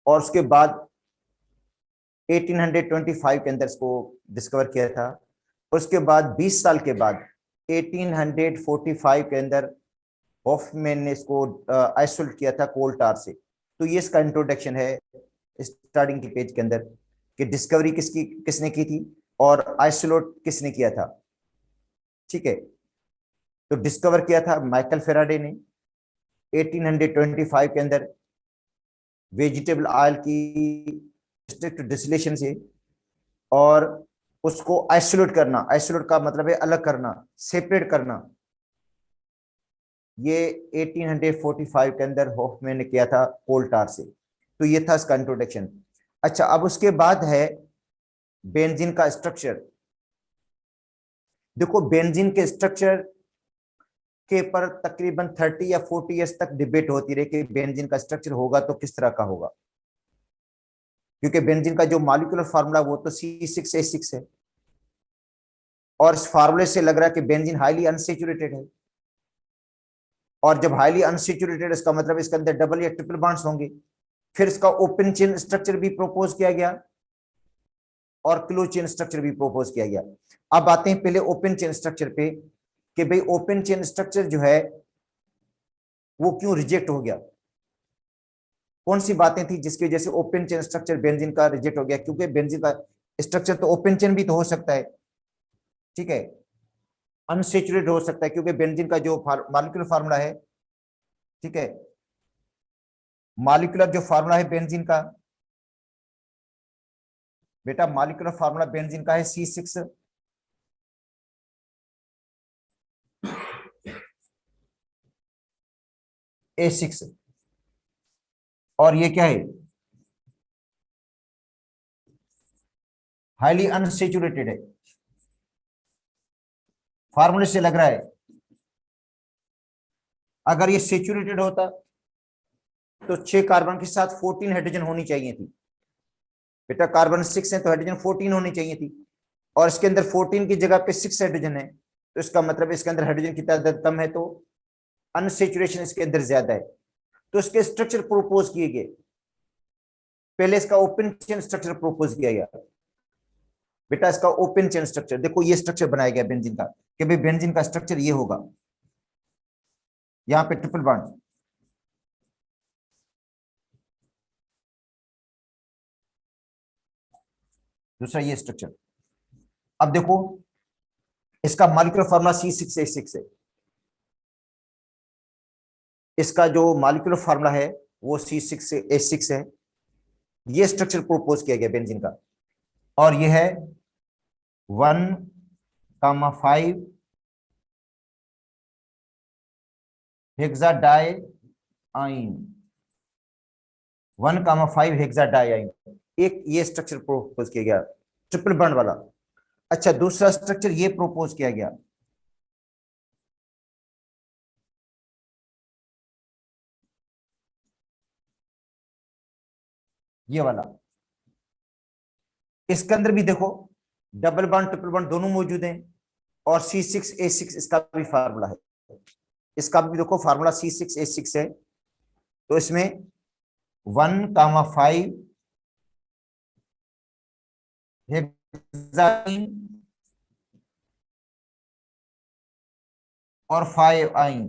और उसके बाद 1825 के अंदर इसको डिस्कवर किया था। उसके बाद 20 साल के बाद 1845 के अंदर हॉफमैन ने इसको आइसोलेट किया था कोल टार से। तो ये इसका इंट्रोडक्शन है स्टार्टिंग के पेज के अंदर कि डिस्कवरी किसने की थी और आइसोलेट किसने किया था। ठीक है, तो डिस्कवर किया था माइकल फेराडे ने 1825 के अंदर वेजिटेबल ऑयल की स्ट्रिक्ट डिस्टिलेशन से, और उसको आइसोलेट करना, आइसोलेट का मतलब है अलग करना, सेपरेट करना, ये 1845 के अंदर हॉफमैन ने किया था कोल टार से। तो ये था इसका इंट्रोडक्शन। अच्छा, अब उसके बाद है बेंजीन का स्ट्रक्चर। देखो बेंजीन के स्ट्रक्चर के पर तकरीबन 30 या 40 इयर्स तक डिबेट होती रही कि बेंजीन का स्ट्रक्चर होगा तो किस तरह का होगा, क्योंकि बेंजीन का जो मॉलिक्यूलर फार्मूला वो तो C6H6 है, और इस फार्मूले से लग रहा है कि बेंजीन हाईली अनसेचुरेटेड है, और जब हाईली अनसेचुरेटेड इसका मतलब इसके अंदर डबल या ट्रिपल बॉन्ड्स होंगे। फिर इसका ओपन चेन स्ट्रक्चर भी प्रोपोज किया गया और क्लोज चेन स्ट्रक्चर भी प्रोपोज किया गया। अब आते हैं पहले ओपन चेन स्ट्रक्चर पे कि भाई ओपन चेन स्ट्रक्चर जो है वो क्यों रिजेक्ट हो गया, कौन सी बातें थी जिसकी वजह से ओपन चेन स्ट्रक्चर बेंजीन का रिजेक्ट हो गया। क्योंकि बेंजीन का स्ट्रक्चर तो ओपन चेन भी तो हो सकता है, ठीक है, अनसेचुरेटेड हो सकता है, क्योंकि बेंजीन का जो मॉलिक्यूलर फार्मूला है, ठीक है, मॉलिक्यूलर जो फार्मूला है बेंजीन का, बेटा मॉलिक्यूलर फार्मूला बेंजीन का है C6H6, और ये क्या है, हाईली अनसेचुरेटेड है। फार्मूले से लग रहा है अगर ये सेचुरेटेड होता तो 6 कार्बन के साथ 14 हाइड्रोजन होनी चाहिए थी। बेटा कार्बन 6 है तो हाइड्रोजन 14 होनी चाहिए थी, और इसके अंदर 14 की जगह पे 6 हाइड्रोजन है, तो इसका मतलब इसके अंदर हाइड्रोजन की तादाद कम है, तो अनसेचुरेशन इसके अंदर ज्यादा है। तो इसके स्ट्रक्चर प्रोपोज किए गए। पहले इसका ओपन चेन स्ट्रक्चर प्रोपोज किया गया। बेटा इसका ओपन चेन स्ट्रक्चर देखो, ये स्ट्रक्चर बनाया गया बेंजीन का कि भाई बेंजीन का स्ट्रक्चर ये होगा, यहां पे ट्रिपल बॉन्ड, दूसरा ये स्ट्रक्चर। अब देखो इसका मॉलिक्यूलर फार्मूला C6H6 है, इसका जो मॉलिक्यूलर फार्मूला है वो C6H6 है। ये स्ट्रक्चर प्रोपोज किया गया बेंजीन का, और ये है 1,5 हेक्साडाइआइन, 1,5 हेक्साडाइआइन, एक ये स्ट्रक्चर प्रोपोज किया गया ट्रिपल बॉन्ड वाला। अच्छा, दूसरा स्ट्रक्चर ये प्रोपोज किया गया, ये वाला। इसके अंदर भी देखो डबल बॉन्ड ट्रिपल बॉन्ड दोनों मौजूद हैं, और C6H6 इसका भी फार्मूला है, इसका भी देखो फार्मूला C6H6 है। तो इसमें 1,5 हेक्साइन और 5 आइन।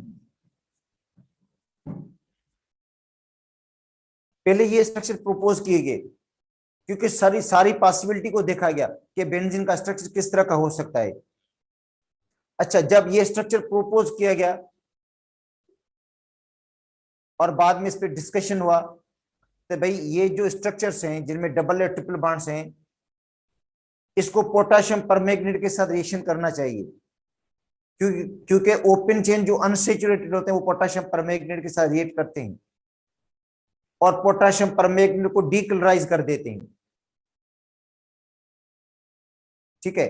पहले ये स्ट्रक्चर प्रोपोज किए गए क्योंकि सारी सारी पॉसिबिलिटी को देखा गया कि बेंजीन का स्ट्रक्चर किस तरह का हो सकता है। अच्छा, जब ये स्ट्रक्चर प्रोपोज किया गया और बाद में इस पर डिस्कशन हुआ, तो भाई ये जो स्ट्रक्चर्स हैं जिनमें डबल या ट्रिपल बॉन्ड्स हैं, इसको पोटेशियम परमैंगनेट के साथ रिएक्शन करना चाहिए, क्योंकि ओपन चेन जो अनसेचुरेटेड होते हैं वो पोटेशियम परमैंगनेट के साथ रिएक्ट करते हैं और पोटेशियम परमैंगनेट को डीकलराइज कर देते हैं। ठीक है,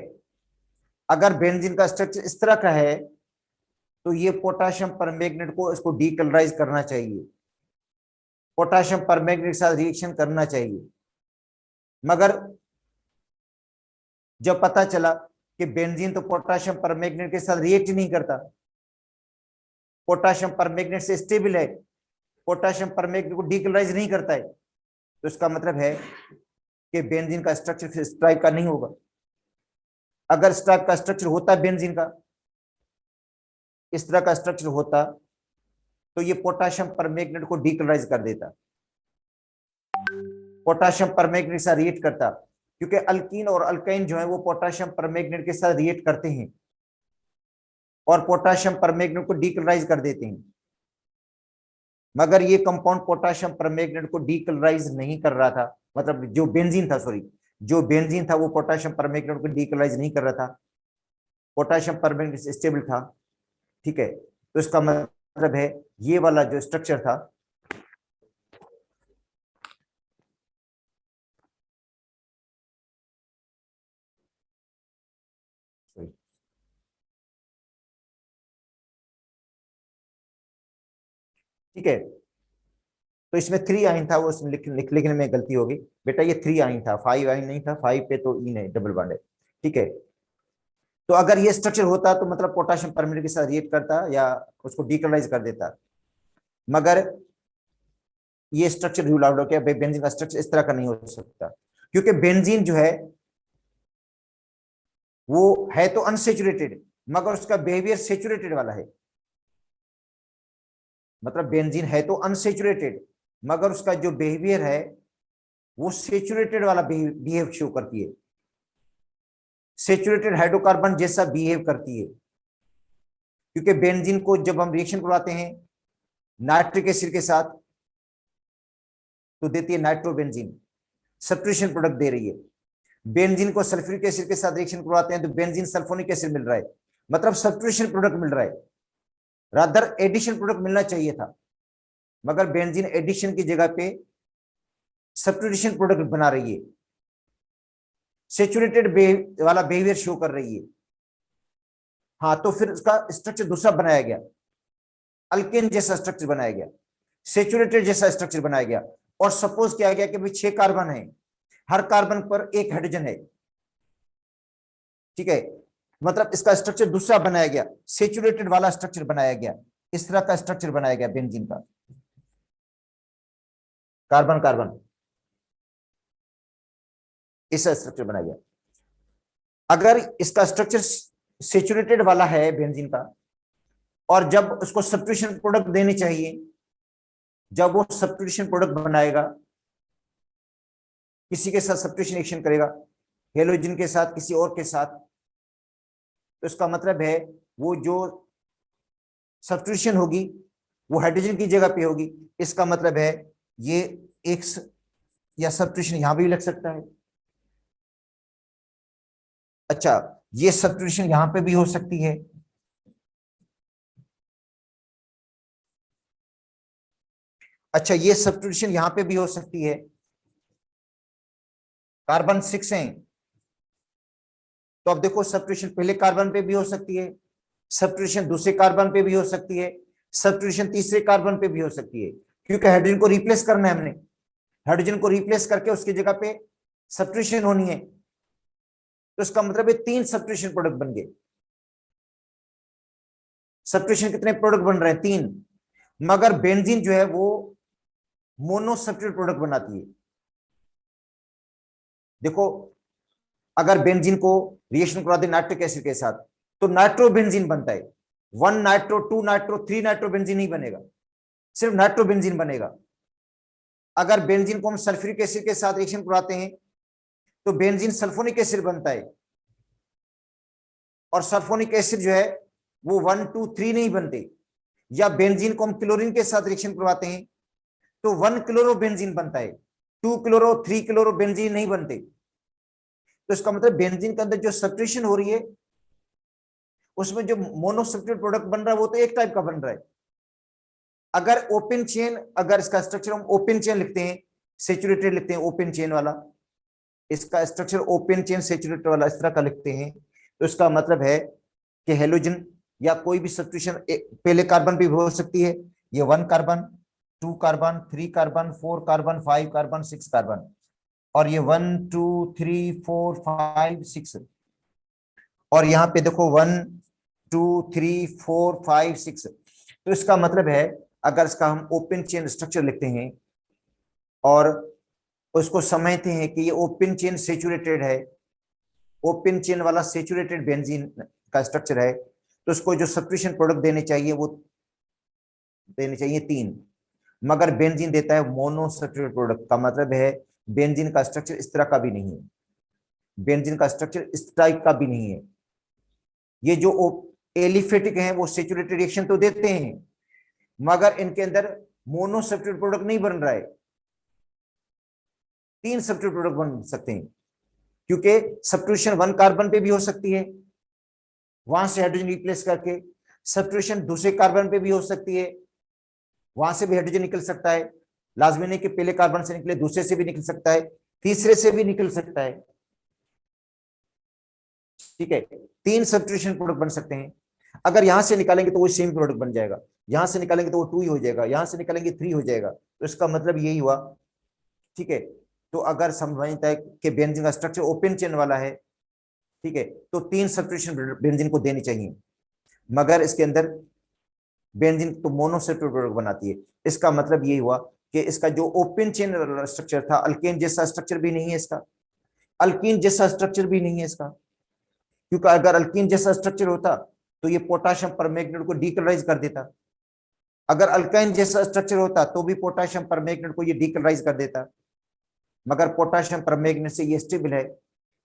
अगर बेंजीन का स्ट्रक्चर इस तरह का है तो ये पोटेशियम परमैंगनेट को इसको डीकलराइज करना चाहिए, पोटेशियम परमैंगनेट के साथ रिएक्शन करना चाहिए। मगर जब पता चला कि बेंजीन तो पोटेशियम परमैंगनेट के साथ रिएक्ट नहीं करता, पोटेशियम परमैंगनेट से स्टेबल है, पोटेशियम परमैंगनेट को डीकलराइज नहीं करता है, तो इसका मतलब है कि बेंजीन का स्ट्रक्चर फिर इस टाइप का नहीं होगा। अगर इस टाइप का स्ट्रक्चर होता बेंजीन का, इस तरह का स्ट्रक्चर होता, तो ये पोटाशियम परमैंगनेट को डीकलराइज कर देता, पोटाशियम परमैंगनेट के साथ रिएक्ट करता, क्योंकि अल्कीन और अल्काइन जो है वो पोटाशियम परमैंगनेट के साथ रिएक्ट करते हैं और पोटाशियम परमैंगनेट को डीकलराइज कर देते हैं। मगर ये कंपाउंड पोटाशियम परमैंगनेट को डीकलराइज नहीं कर रहा था, मतलब जो बेंजीन था, सॉरी, जो बेंजीन था वो पोटाशियम परमैंगनेट को डीकलराइज नहीं कर रहा था, पोटाशियम परमैंगनेट स्टेबल था। ठीक है, तो इसका मतलब है ये वाला जो स्ट्रक्चर था, ठीक है, तो इसमें 3 आइन था, वो उसमें लिखने में गलती होगी बेटा, ये 3 आइन था, 5 आइन नहीं था, 5 पे तो इन है, डबल बॉन्ड है। ठीक है, तो अगर ये स्ट्रक्चर होता तो मतलब पोटाशियम परमैंगनेट के साथ रिएक्ट करता या उसको डीकलराइज कर देता, मगर ये स्ट्रक्चर रूल आउट हो गया, बेंजीन का स्ट्रक्चर इस तरह का नहीं हो सकता, क्योंकि बेंजीन जो है वो है तो अनसेचुरेटेड, मगर उसका बिहेवियर सेचुरेटेड वाला है। मतलब बेंजीन है तो अनसेचुरेटेड, मगर उसका जो बिहेवियर है वो सेचुरेटेड वाला बिहेव शो करती है, सेचुरेटेड हाइड्रोकार्बन जैसा बिहेव करती है। क्योंकि बेंजीन को जब हम रिएक्शन करवाते हैं नाइट्रिक एसिड के साथ तो देती है नाइट्रोबेंजीन, सब्स्टिट्यूशन प्रोडक्ट दे रही है। बेंजीन को सल्फ्यूरिक एसिड के साथ रिएक्शन करवाते हैं तो बेंजीन सल्फोनिक एसिड मिल रहा है, मतलब सब्स्टिट्यूशन प्रोडक्ट मिल रहा है, रादर एडिशन प्रोडक्ट मिलना चाहिए था, मगर बेंजीन एडिशन की जगह पे सब्स्टिट्यूशन प्रोडक्ट बना रही है, सेचुरेटेड वाला बिहेवियर शो कर रही है। हाँ, तो फिर उसका स्ट्रक्चर दूसरा बनाया गया, अल्केन जैसा स्ट्रक्चर बनाया गया, सेचुरेटेड जैसा स्ट्रक्चर बनाया गया, और सपोज किया गया कि भाई 6 कार्बन है, हर कार्बन पर एक हाइड्रोजन है। ठीक है, मतलब इसका स्ट्रक्चर दूसरा बनाया गया, सेचुरेटेड वाला स्ट्रक्चर बनाया गया, इस तरह का स्ट्रक्चर बनाया गया बेंजीन का, कार्बन कार्बन ऐसा स्ट्रक्चर बनाया गया। अगर इसका स्ट्रक्चर सेचुरेटेड वाला है बेंजीन का, और जब उसको सब्स्टिट्यूशन प्रोडक्ट देनी चाहिए, जब वो सब्स्टिट्यूशन प्रोडक्ट बनाएगा, किसी के साथ सब्स्टिट्यूशन एक्शन करेगा, हेलोजन के साथ, किसी और के साथ, तो इसका मतलब है वो जो सब्स्टिट्यूशन होगी वो हाइड्रोजन की जगह पे होगी। इसका मतलब है ये एक्स या सब्स्टिट्यूशन यहां भी लग सकता है। अच्छा, ये सब्स्टिट्यूशन यहां पे भी हो सकती है, अच्छा ये सब्स्टिट्यूशन यहां पे भी हो सकती है, कार्बन 6 है, तो अब देखो सब्स्टिट्यूशन पहले कार्बन पे भी हो सकती है, सब्स्टिट्यूशन दूसरे कार्बन पे भी हो सकती है, सब्स्टिट्यूशन तीसरे कार्बन पे भी हो सकती है, क्योंकि हाइड्रोजन को रिप्लेस करना है हमने, हाइड्रोजन को रिप्लेस करके उसकी जगह पे सब्स्टिट्यूशन होनी है, तो इसका मतलब है 3 सब्स्टिट्यूशन प्रोडक्ट बन गए। सब्स्टिट्यूशन कितने प्रोडक्ट बन रहे हैं? 3, मगर बेंजीन जो है वो मोनो सब्स्टिट्यूट प्रोडक्ट बनाती है। देखो, अगर बेंजीन को रिएक्शन करा दे नाइट्रिक एसिड के साथ तो नाइट्रोबेंजीन बनता है, 1 नाइट्रो, 2 नाइट्रो, 3 नाइट्रोबेंजीन नहीं बनेगा, सिर्फ नाइट्रोबेंजीन बनेगा। अगर बेंजीन को हम सल्फ्यूरिक एसिड के साथ रिएक्शन कराते हैं तो बेंजीन सल्फोनिक एसिड बनता है, और सल्फोनिक एसिड जो है वो 1, 2, 3 नहीं बनते। या बेंजीन को हम क्लोरीन के साथ रिएक्शन करवाते हैं तो 1 क्लोरो बेंजीन बनता है, 2 क्लोरो, 3 क्लोरो बेंजीन नहीं बनते। तो इसका मतलब बेंजीन के अंदर जो सब्स्टिट्यूशन हो रही है उसमें जो मोनोसब्स्टिट्यूट प्रोडक्ट बन रहा है वो तो एक टाइप का बन रहा है। अगर ओपन चेन, अगर इसका स्ट्रक्चर हम ओपन चेन लिखते हैं, सेचुरेटेड लिखते हैं ओपन चेन वाला, इसका स्ट्रक्चर ओपन चेन सेचुरेटेड वाला इस तरह का लिखते हैं, तो इसका मतलब है कि हेलोजन या कोई भी सब्स्टिट्यूशन पहले कार्बन पे भी हो सकती है, ये 1 carbon, 2 carbon, 3 carbon, 4 carbon, 5 carbon, 6 carbon, और ये 1, 2, 3, 4, 5, 6, और यहाँ पे देखो 1, 2, 3, 4, 5, 6। तो इसका मतलब है अगर इसका हम ओपन चेन स्ट्रक्चर लिखते हैं और उसको समझते हैं कि ये ओपन चेन सेचुरेटेड है, ओपन चेन वाला सेचुरेटेड बेंजीन का स्ट्रक्चर है, तो उसको जो सब्स्टिट्यूशन प्रोडक्ट देने चाहिए वो देने चाहिए 3, मगर बेंजीन देता है मोनो सब्स्टिट्यूटेड प्रोडक्ट। का मतलब है बेंजीन का स्ट्रक्चर इस तरह का भी नहीं है, बेंजीन का स्ट्रक्चर इस टाइप का भी नहीं है। ये जो एलिफेटिक हैं वो सेचुरेटेड रिएक्शन तो देते हैं, मगर इनके अंदर मोनो सब्स्टिट्यूटेड प्रोडक्ट नहीं बन रहा है, 3 सब्स्टिट्यूटेड प्रोडक्ट बन सकते हैं, क्योंकि सब्स्टिट्यूशन 1 कार्बन पे भी हो सकती है, वहां से हाइड्रोजन रिप्लेस करके, सब्स्टिट्यूशन दूसरे कार्बन पे भी हो सकती है, वहां से भी हाइड्रोजन निकल सकता है, लाजमी नहीं कि पहले कार्बन से निकले, दूसरे से भी निकल सकता है, तीसरे से भी निकल सकता है। ठीक है, 3 सब्स्टिट्यूशन प्रोडक्ट बन सकते हैं। अगर यहां से निकालेंगे तो वो सेम प्रोडक्ट बन जाएगा, यहां से निकालेंगे तो वो 2 ही हो जाएगा, यहां से निकालेंगे 3 हो जाएगा, तो इसका मतलब यही हुआ। ठीक है, तो अगर समझता है कि बेंजीन का स्ट्रक्चर ओपन चेन वाला है, ठीक है, तो 3 सब्स्टिट्यूशन बेंजीन को देनी चाहिए, मगर इसके अंदर बेंजीन तो मोनोसेप्टेड प्रोडक्ट बनाती है। इसका मतलब यही हुआ कि इसका जो ओपन चेन स्ट्रक्चर था, अल्केन जैसा स्ट्रक्चर भी नहीं है इसका, अल्कीन जैसा स्ट्रक्चर भी नहीं है इसका, क्योंकि अगर अल्कीन जैसा स्ट्रक्चर होता तो ये पोटाशियम परमैंगनेट को डीकलराइज कर देता, अगर अल्काइन जैसा स्ट्रक्चर होता तो भी पोटाशियम परमैंगनेट को ये डीकलराइज कर देता, मगर पोटाशियम परमैंगनेट से ये स्टेबल है,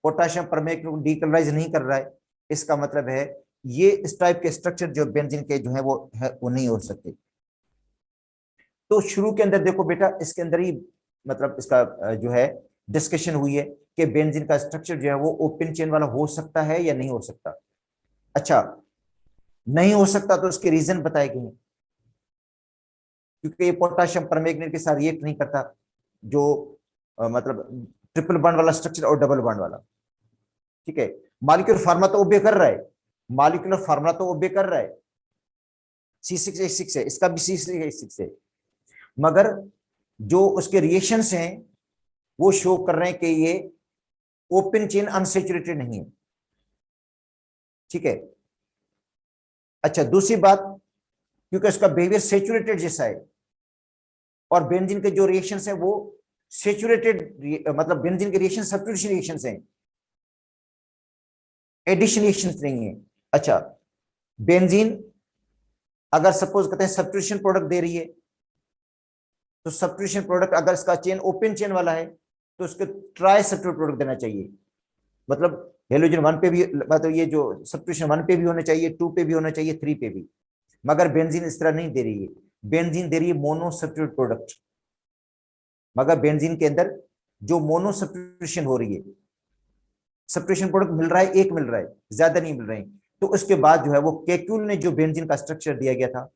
पोटाशियम परमैंगनेट को डीकलराइज नहीं कर रहा है। इसका मतलब है ये इस टाइप के स्ट्रक्चर जो बेंजीन के जो है वो नहीं हो सकते। तो शुरू के अंदर देखो बेटा, इसके अंदर ही मतलब इसका जो है डिस्कशन हुई है कि बेंजीन का स्ट्रक्चर जो है वो ओपन चेन वाला हो सकता है या नहीं हो सकता। अच्छा, नहीं हो सकता तो उसके रीजन बताए गए हैं, क्योंकि ये पोटाशियम परमैंगनेट के साथ रिएक्ट नहीं करता, जो मतलब ट्रिपल बॉन्ड वाला स्ट्रक्चर और डबल बॉन्ड वाला। ठीक है, मॉलिक्यूलर फार्मूला तो ओबे कर रहा है, मॉलिक्यूलर फार्मूला तो ओबे कर रहा है, C6H6 है, इसका भी C6H6 है, मगर जो उसके रिएक्शंस हैं वो शो कर रहे हैं कि ये ओपन चेन अनसेचुरेटेड नहीं है। ठीक है, अच्छा दूसरी बात, क्योंकि उसका बिहेवियर सेचुरेटेड जैसा है, और बेंजीन के जो रिएक्शंस है वो सेचुरेटेड, मतलब बेंजीन के रिएक्शन सब्स्टिट्यूशन रिएक्शंस हैं, एडिशन रिएक्शंस नहीं है। अच्छा, बेंजीन अगर सपोज कहते हैं सब्स्टिट्यूशन प्रोडक्ट दे रही है, तो सब्स्टिट्यूशन प्रोडक्ट अगर इसका चेन ओपन चेन वाला है तो उसको ट्राई सब्स्टिट्यूट प्रोडक्ट देना चाहिए, मतलब हेलोजन 1 पे भी, मतलब ये जो सब्स्टिट्यूशन 1 पे भी होना चाहिए, 2 पे भी होना चाहिए, 3 पे भी, मगर बेंजीन इस तरह नहीं दे रही है, बेंजीन दे रही है मोनो सब्स्टिट्यूट प्रोडक्ट, मगर बेंजीन के अंदर जो मोनो सब्स्टिट्यूशन हो रही है, सब्स्टिट्यूशन प्रोडक्ट मिल रहा है, एक मिल रहा है, ज्यादा नहीं मिल रहे हैं। तो उसके बाद जो है वो केक्यूल ने जो बेंजीन का स्ट्रक्चर दिया गया था,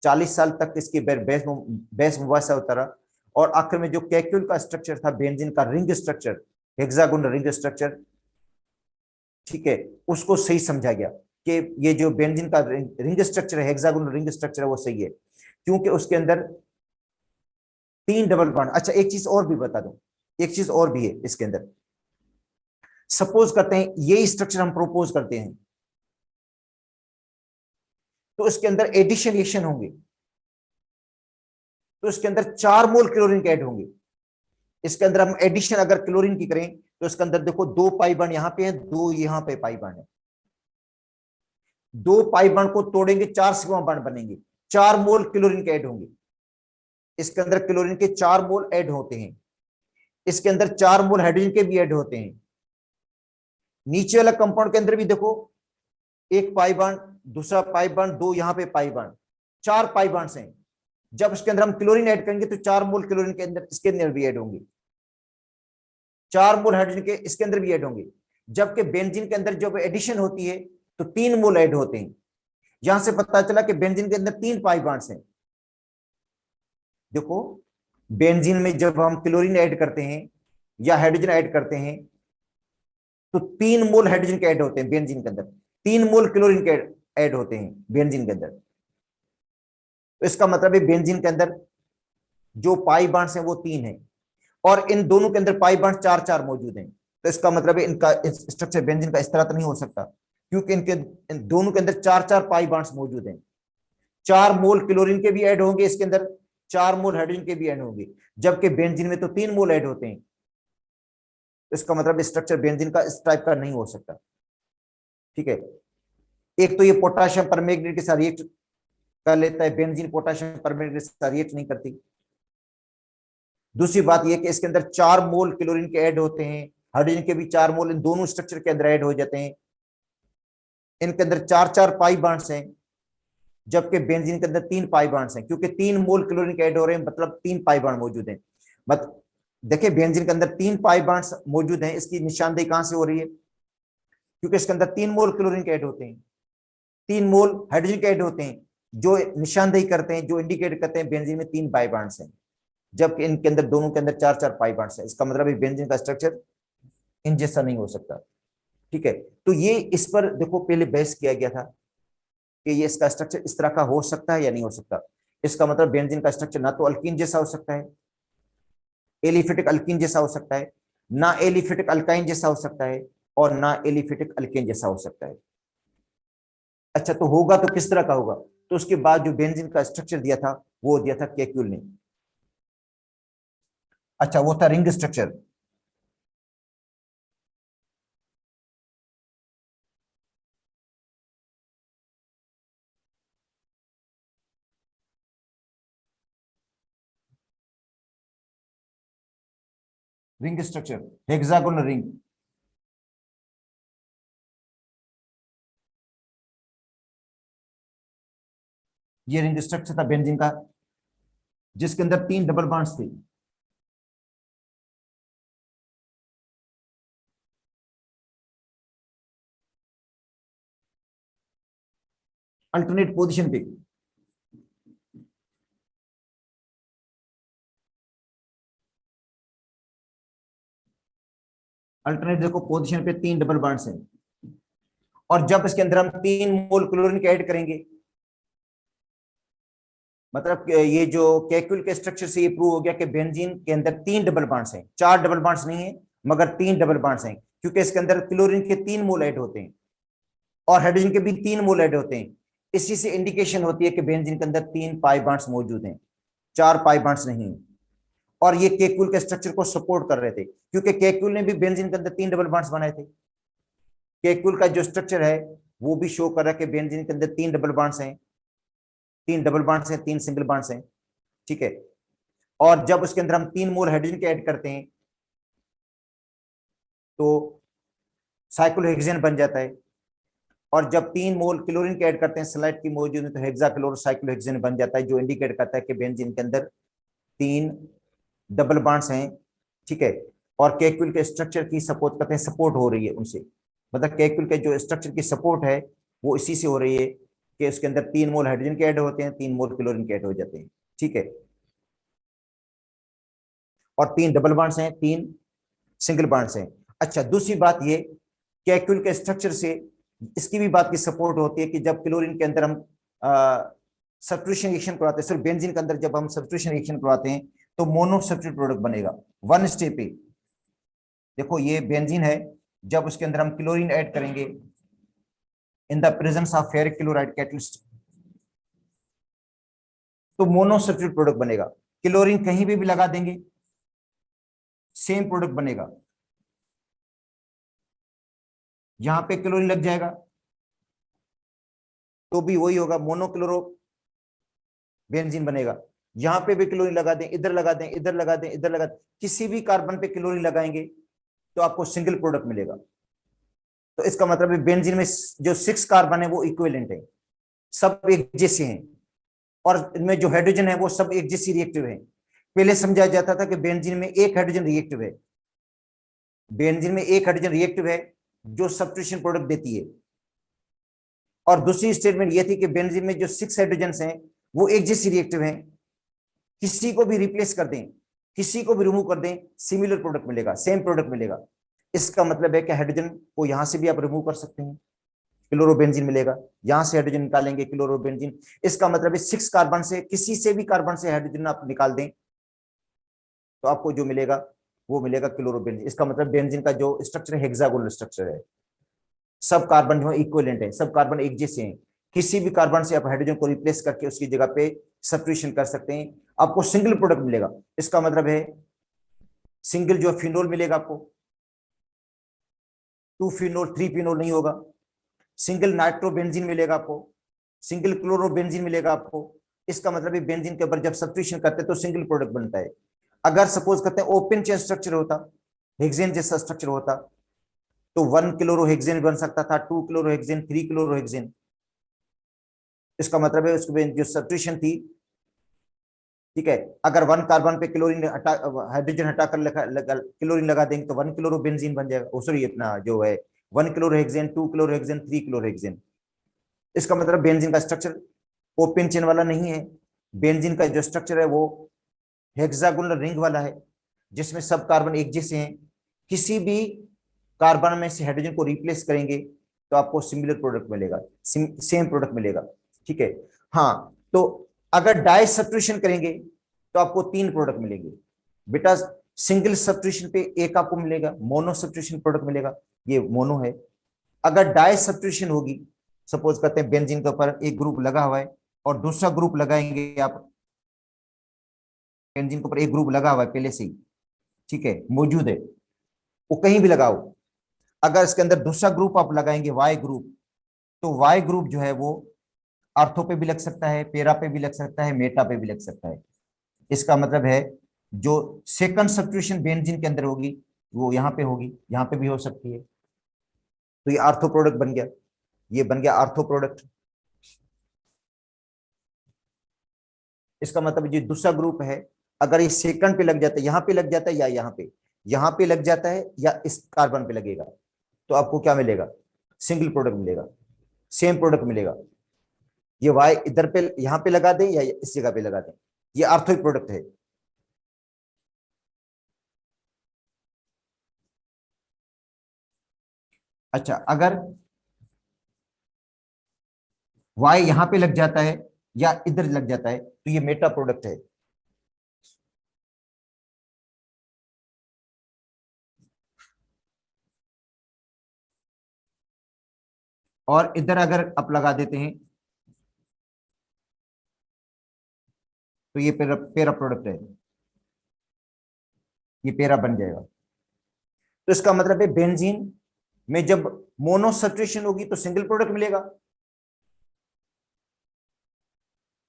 40 साल तक इसकी बेस मुबासा होता रहा, और आखिर में जो केक्यूल का स्ट्रक्चर था बेंजीन का ring structure, hexagonal ring structure, ठीक है, उसको सही समझा गया कि ये जो बेंजीन का रिंग स्ट्रक्चर है, हेक्सागोनल रिंग स्ट्रक्चर है, वो सही है, क्योंकि उसके अंदर 3 डबल बॉन्ड। अच्छा, एक चीज और भी बता दूं, एक चीज और भी है इसके अंदर, सपोज करते हैं ये स्ट्रक्चर हम प्रोपोज करते हैं, तो इसके अंदर एडिशन रिएक्शन होंगे, तो इसके अंदर 4 मोल क्लोरीन के ऐड होंगे। इसके अंदर हम एडिशन अगर क्लोरीन की करें तो इसके अंदर देखो 2 पाई बॉन्ड यहां पे है, 2 यहां पे पाई बॉन्ड है, 2 पाई बॉन्ड को तोड़ेंगे 4 सिग्मा बॉन्ड बनेंगे, 4 मोल क्लोरीन के ऐड होंगे। इसके अंदर क्लोरीन के 4 मोल ऐड होते हैं, इसके अंदर 4 मोल हाइड्रोजन के भी ऐड होते हैं। नीचे वाला कंपाउंड के अंदर भी देखो, एक पाई बॉन्ड, दूसरा पाई बॉन्ड, 2 यहां पे पाई बॉन्ड, 4 पाई बॉन्ड्स हैं। जब इसके अंदर हम क्लोरीन ऐड करेंगे तो 4 मोल क्लोरीन के अंदर इसके अंदर भी ऐड होंगे, 4 मोल हाइड्रोजन के इसके अंदर भी ऐड होंगे। जबकि बेंजीन के अंदर जब एडिशन होती है तो 3 मोल ऐड होते हैं। यहां से पता चला कि बेंजीन के अंदर 3 पाई बॉन्ड्स हैं। देखो, बेंजीन में जब हम क्लोरीन ऐड करते हैं या हाइड्रोजन ऐड करते हैं तो 3 मोल हाइड्रोजन के ऐड होते हैं बेंजीन के अंदर, 3 मोल क्लोरीन के ऐड होते हैं बेंजीन के अंदर। तो इसका मतलब है बेंजीन के अंदर जो पाई बॉन्ड्स हैं वो 3 हैं, और इन दोनों के अंदर पाई बॉन्ड 4-4 मौजूद हैं। तो इसका मतलब है इनका स्ट्रक्चर बेंजीन का इस तरह तो नहीं हो सकता, क्योंकि इन दोनों के अंदर 4-4 पाई बॉन्ड्स मौजूद हैं। 4 मोल क्लोरीन के भी ऐड होंगे इसके अंदर, 4 मोल हाइड्रोजन के भी ऐड होंगे। जबकि बेंजीन में तो 3 मोल ऐड होते हैं। तो इसका मतलब स्ट्रक्चर बेंजीन का इस टाइप का नहीं हो सकता। ठीक है, एक तो ये पोटाशियम परमैंगनेट के साथ रिएक्ट कर लेता है, बेंजीन पोटाशियम परमैंगनेट के साथ रिएक्ट नहीं करती। दूसरी बात ये कि इसके अंदर 4 मोल क्लोरीन के ऐड होते हैं, हाइड्रोजन के भी 4 मोल इन दोनों स्ट्रक्चर के अंदर ऐड हो जाते हैं। इनके अंदर 4-4 पाई बॉन्ड्स हैं, जबकि बेंजीन के अंदर 3 पाई बॉन्ड्स हैं, क्योंकि 3 मोल क्लोरीन के ऐड हो रहे हैं, मतलब 3 पाई बॉन्ड मौजूद हैं। मत देखिए बेंजीन के अंदर 3 पाई बॉन्ड्स मौजूद हैं, इसकी निशानदेही कहां से हो रही है? क्योंकि इसके अंदर 3 मोल क्लोरीन के ऐड होते हैं, 3 मोल हाइड्रोजन के ऐड होते हैं, जो निशानदेही करते हैं, जो इंडिकेट करते हैं बेंजीन में 3 पाई बॉन्ड्स हैं, जबकि इनके अंदर दोनों के अंदर 4-4 पाई बॉन्ड्स हैं। इसका मतलब बेंजीन का स्ट्रक्चर इन जैसा नहीं हो सकता। ठीक है, तो ये इस पर देखो पहले बहस किया गया था कि ये इसका स्ट्रक्चर इस तरह का हो सकता है या नहीं हो सकता। इसका मतलब बेंजीन का स्ट्रक्चर ना तो अल्कीन जैसा हो सकता है, एलिफेटिक अल्कीन जैसा हो सकता है, ना एलिफेटिक अल्काइन जैसा हो सकता है, और ना एलिफेटिक अल्केन जैसा हो सकता है। अच्छा, तो होगा तो किस तरह का होगा? तो उसके बाद जो बेंजीन का स्ट्रक्चर दिया था वो दिया था केक्यूल ने। अच्छा, वो था ring structure. Ring structure, hexagonal ring. ये रिंग स्ट्रक्चर था बेंजीन का, जिसके अंदर 3 डबल बॉन्ड्स थे। अल्टरनेट पोजीशन पे, अल्टरनेट देखो पोजीशन पे 3 डबल बॉन्ड्स हैं, और जब इसके अंदर हम 3 मोल क्लोरीन के ऐड करेंगे, मतलब ये जो केक्यूल के स्ट्रक्चर से ये प्रूव हो गया कि बेंजीन के अंदर 3 डबल बॉन्ड्स हैं, 4 डबल बॉन्ड्स नहीं है, मगर 3 डबल बॉन्ड्स हैं, क्योंकि इसके अंदर क्लोरीन के 3 मोल ऐड होते हैं और हाइड्रोजन के भी 3 मोल ऐड होते हैं। इसी से इंडिकेशन होती है कि बेंजीन के अंदर 3 पाई बॉन्ड्स मौजूद हैं, 4 पाई बॉन्ड्स नहीं। और ये केक्यूल के स्ट्रक्चर को सपोर्ट कर रहे थे, क्योंकि केक्यूल ने भी बेंजीन के अंदर 3 डबल बॉन्ड्स बनाए थे। केक्यूल का जो स्ट्रक्चर है वो भी शो कर रहा है कि बेंजीन के अंदर 3 डबल बॉन्ड्स हैं, 3 डबल बॉन्ड्स हैं, 3 सिंगल बॉन्ड्स हैं। ठीक है, और जब उसके अंदर हम 3 मोल हाइड्रोजन के ऐड करते हैं तो साइक्लोहेक्सेन बन जाता है, और जब 3 मोल क्लोरीन के ऐड करते हैं स्लाइड की मौजूद में, तो हेक्साक्लोरोसाइक्लोहेक्सेन बन जाता है, जो इंडिकेट करता है कि बेंजीन के अंदर 3 डबल बॉन्ड्स हैं। ठीक है, और केक्यूल के स्ट्रक्चर की सपोर्ट करते हैं, सपोर्ट हो रही है उनसे, मतलब केक्यूल के जो स्ट्रक्चर की सपोर्ट है वो इसी से हो रही है कि उसके अंदर 3 मोल हाइड्रोजन के ऐड होते हैं, 3 मोल क्लोरीन के ऐड हो जाते हैं। ठीक है, और 3 डबल बॉन्ड्स हैं, 3 सिंगल बॉन्ड्स हैं। अच्छा, दूसरी बात ये, केक्यूल के स्ट्रक्चर से इसकी भी बात की सपोर्ट होती है कि जब क्लोरीन के अंदर हम सब्स्टिट्यूशन रिएक्शन करवाते हैं, सिर्फ बेंजीन के अंदर जब हम सब्स्टिट्यूशन रिएक्शन करवाते हैं तो मोनो सब्स्टिट्यूट प्रोडक्ट बनेगा। वन स्टेप पे देखो, ये बेंजीन है, जब उसके अंदर हम क्लोरीन ऐड करेंगे in the presence of ferric chloride catalyst, तो मोनो सब्स्टिट्यूट प्रोडक्ट बनेगा। क्लोरीन कहीं भी लगा देंगे सेम प्रोडक्ट बनेगा। यहां पे क्लोरीन लग जाएगा तो भी वही होगा, मोनोक्लोरो बेंजीन बनेगा। यहां पे भी क्लोरीन लगा दें, इधर लगा दें, इधर लगा दें, इधर लगा दें, किसी भी कार्बन पे क्लोरीन लगाएंगे तो आपको सिंगल प्रोडक्ट मिलेगा। तो इसका मतलब है बेंजीन में जो 6 कार्बन है वो इक्विवेलेंट है, सब एक जैसे हैं, और इनमें जो हाइड्रोजन है वो सब एक जैसी रिएक्टिव है। पहले समझाया जाता था कि बेंजीन में एक हाइड्रोजन रिएक्टिव है, बेंजीन में एक हाइड्रोजन रिएक्टिव है जो सब्स्टिट्यूशन प्रोडक्ट देती है, और दूसरी स्टेटमेंट ये थी कि बेंजीन में जो 6 हाइड्रोजन हैं वो एक जैसी रिएक्टिव हैं, किसी को भी रिप्लेस कर दें, किसी को भी रिमूव कर दें, सिमिलर प्रोडक्ट मिलेगा, सेम प्रोडक्ट मिलेगा। इसका मतलब है कि हाइड्रोजन को यहां से भी आप रिमूव कर सकते हैं, क्लोरोबेंजीन मिलेगा, यहां से हाइड्रोजन निकालेंगे क्लोरोबेंजीन। इसका मतलब है 6 कार्बन से किसी से भी कार्बन से हाइड्रोजन आप निकाल दें तो आपको जो मिलेगा वो मिलेगा क्लोरोबेंजीन। इसका मतलब बेंजीन का जो स्ट्रक्चर है हेक्सागोनल स्ट्रक्चर है, सब कार्बन जो है इक्विवेलेंट है, सब कार्बन एक जैसे हैं, किसी भी कार्बन से आप हाइड्रोजन को रिप्लेस करके उसकी जगह पे सब्स्टिट्यूशन कर सकते हैं, आपको सिंगल प्रोडक्ट मिलेगा। इसका मतलब है सिंगल जो फिनोल मिलेगा आपको, 2 फिनोल 3 फिनोल नहीं होगा। सिंगल नाइट्रोबेंजीन मिलेगा आपको, सिंगल क्लोरोबेंजीन मिलेगा आपको। इसका मतलब है बेंजीन के ऊपर जब सब्स्टिट्यूशन करते हैं तो सिंगल प्रोडक्ट बनता है। अगर सपोज करते हैं ओपन चेन स्ट्रक्चर होता, हेक्सेन जैसा स्ट्रक्चर होता, तो 1 क्लोरोहेक्सेन बन सकता था, 2 क्लोरोहेक्सेन, 3 क्लोरोहेक्सेन। इसका मतलब है उसके जो सब्स्टिट्यूशन थी, ठीक है, अगर 1 कार्बन पे क्लोरीन हटा, हाइड्रोजन हटाकर क्लोरीन लगा देंगे तो 1 क्लोरोबेंजीन बन जाएगा। सॉरी, अपना जो है 1 क्लोरोहेक्सेन, 2 क्लोरोहेक्सेन, 3 क्लोरोहेक्सेन। इसका मतलब बेंजीन का स्ट्रक्चर ओपन चेन वाला नहीं है। बेंजीन का जो स्ट्रक्चर है वो हेक्सागोनल रिंग वाला है, जिसमें सब कार्बन एक जैसे हैं। किसी भी कार्बन में से हाइड्रोजन को रिप्लेस करेंगे तो आपको सिमिलर प्रोडक्ट मिलेगा, सेम प्रोडक्ट मिलेगा, ठीक है। हाँ, तो अगर डाई सब्स्टिट्यूशन करेंगे तो आपको 3 प्रोडक्ट मिलेंगे बेटा। सिंगल सब्स्टिट्यूशन पे एक आपको मिलेगा, मोनो सब्स्टिट्यूशन प्रोडक्ट मिलेगा, ये मोनो है। अगर डाई सब्स्टिट्यूशन होगी, सपोज करते हैं बेंजीन के ऊपर एक ग्रुप लगा हुआ है और दूसरा ग्रुप लगाएंगे आप, बेंजीन के ऊपर एक ग्रुप लगा हुआ है पहले से ही, ठीक है, मौजूद है, वो कहीं भी लगाओ। अगर इसके अंदर दूसरा ग्रुप आप लगाएंगे वाई ग्रुप, तो वाई ग्रुप जो है वो आर्थो पे भी लग सकता है, पेरा पे भी लग सकता है, मेटा पे भी लग सकता है। इसका मतलब है जो सेकंड सब्स्टिट्यूशन बेंजीन के अंदर होगी वो यहाँ पे होगी, यहाँ पे भी हो सकती है। तो ये आर्थो प्रोडक्ट बन गया, ये बन गया आर्थो प्रोडक्ट। इसका मतलब जो दूसरा ग्रुप है, अगर ये सेकंड पे लग जाता है, यहाँ पे लग जाता है या यहाँ पे लग जाता है या इस कार्बन पे लगेगा, तो आपको क्या मिलेगा? सिंगल प्रोडक्ट मिलेगा, सेम प्रोडक्ट मिलेगा। ये वाई इधर पे यहाँ पे लगा दें या इस जगह पे लगा दें, ये आर्थो प्रोडक्ट है। अच्छा, अगर वाई यहां पे लग जाता है या इधर लग जाता है तो ये मेटा प्रोडक्ट है। और इधर अगर आप लगा देते हैं तो ये पेरा पेरा प्रोडक्ट है, ये पेरा बन जाएगा। तो इसका मतलब है बेंजीन में जब मोनो सब्स्टिट्यूशन होगी तो सिंगल प्रोडक्ट मिलेगा।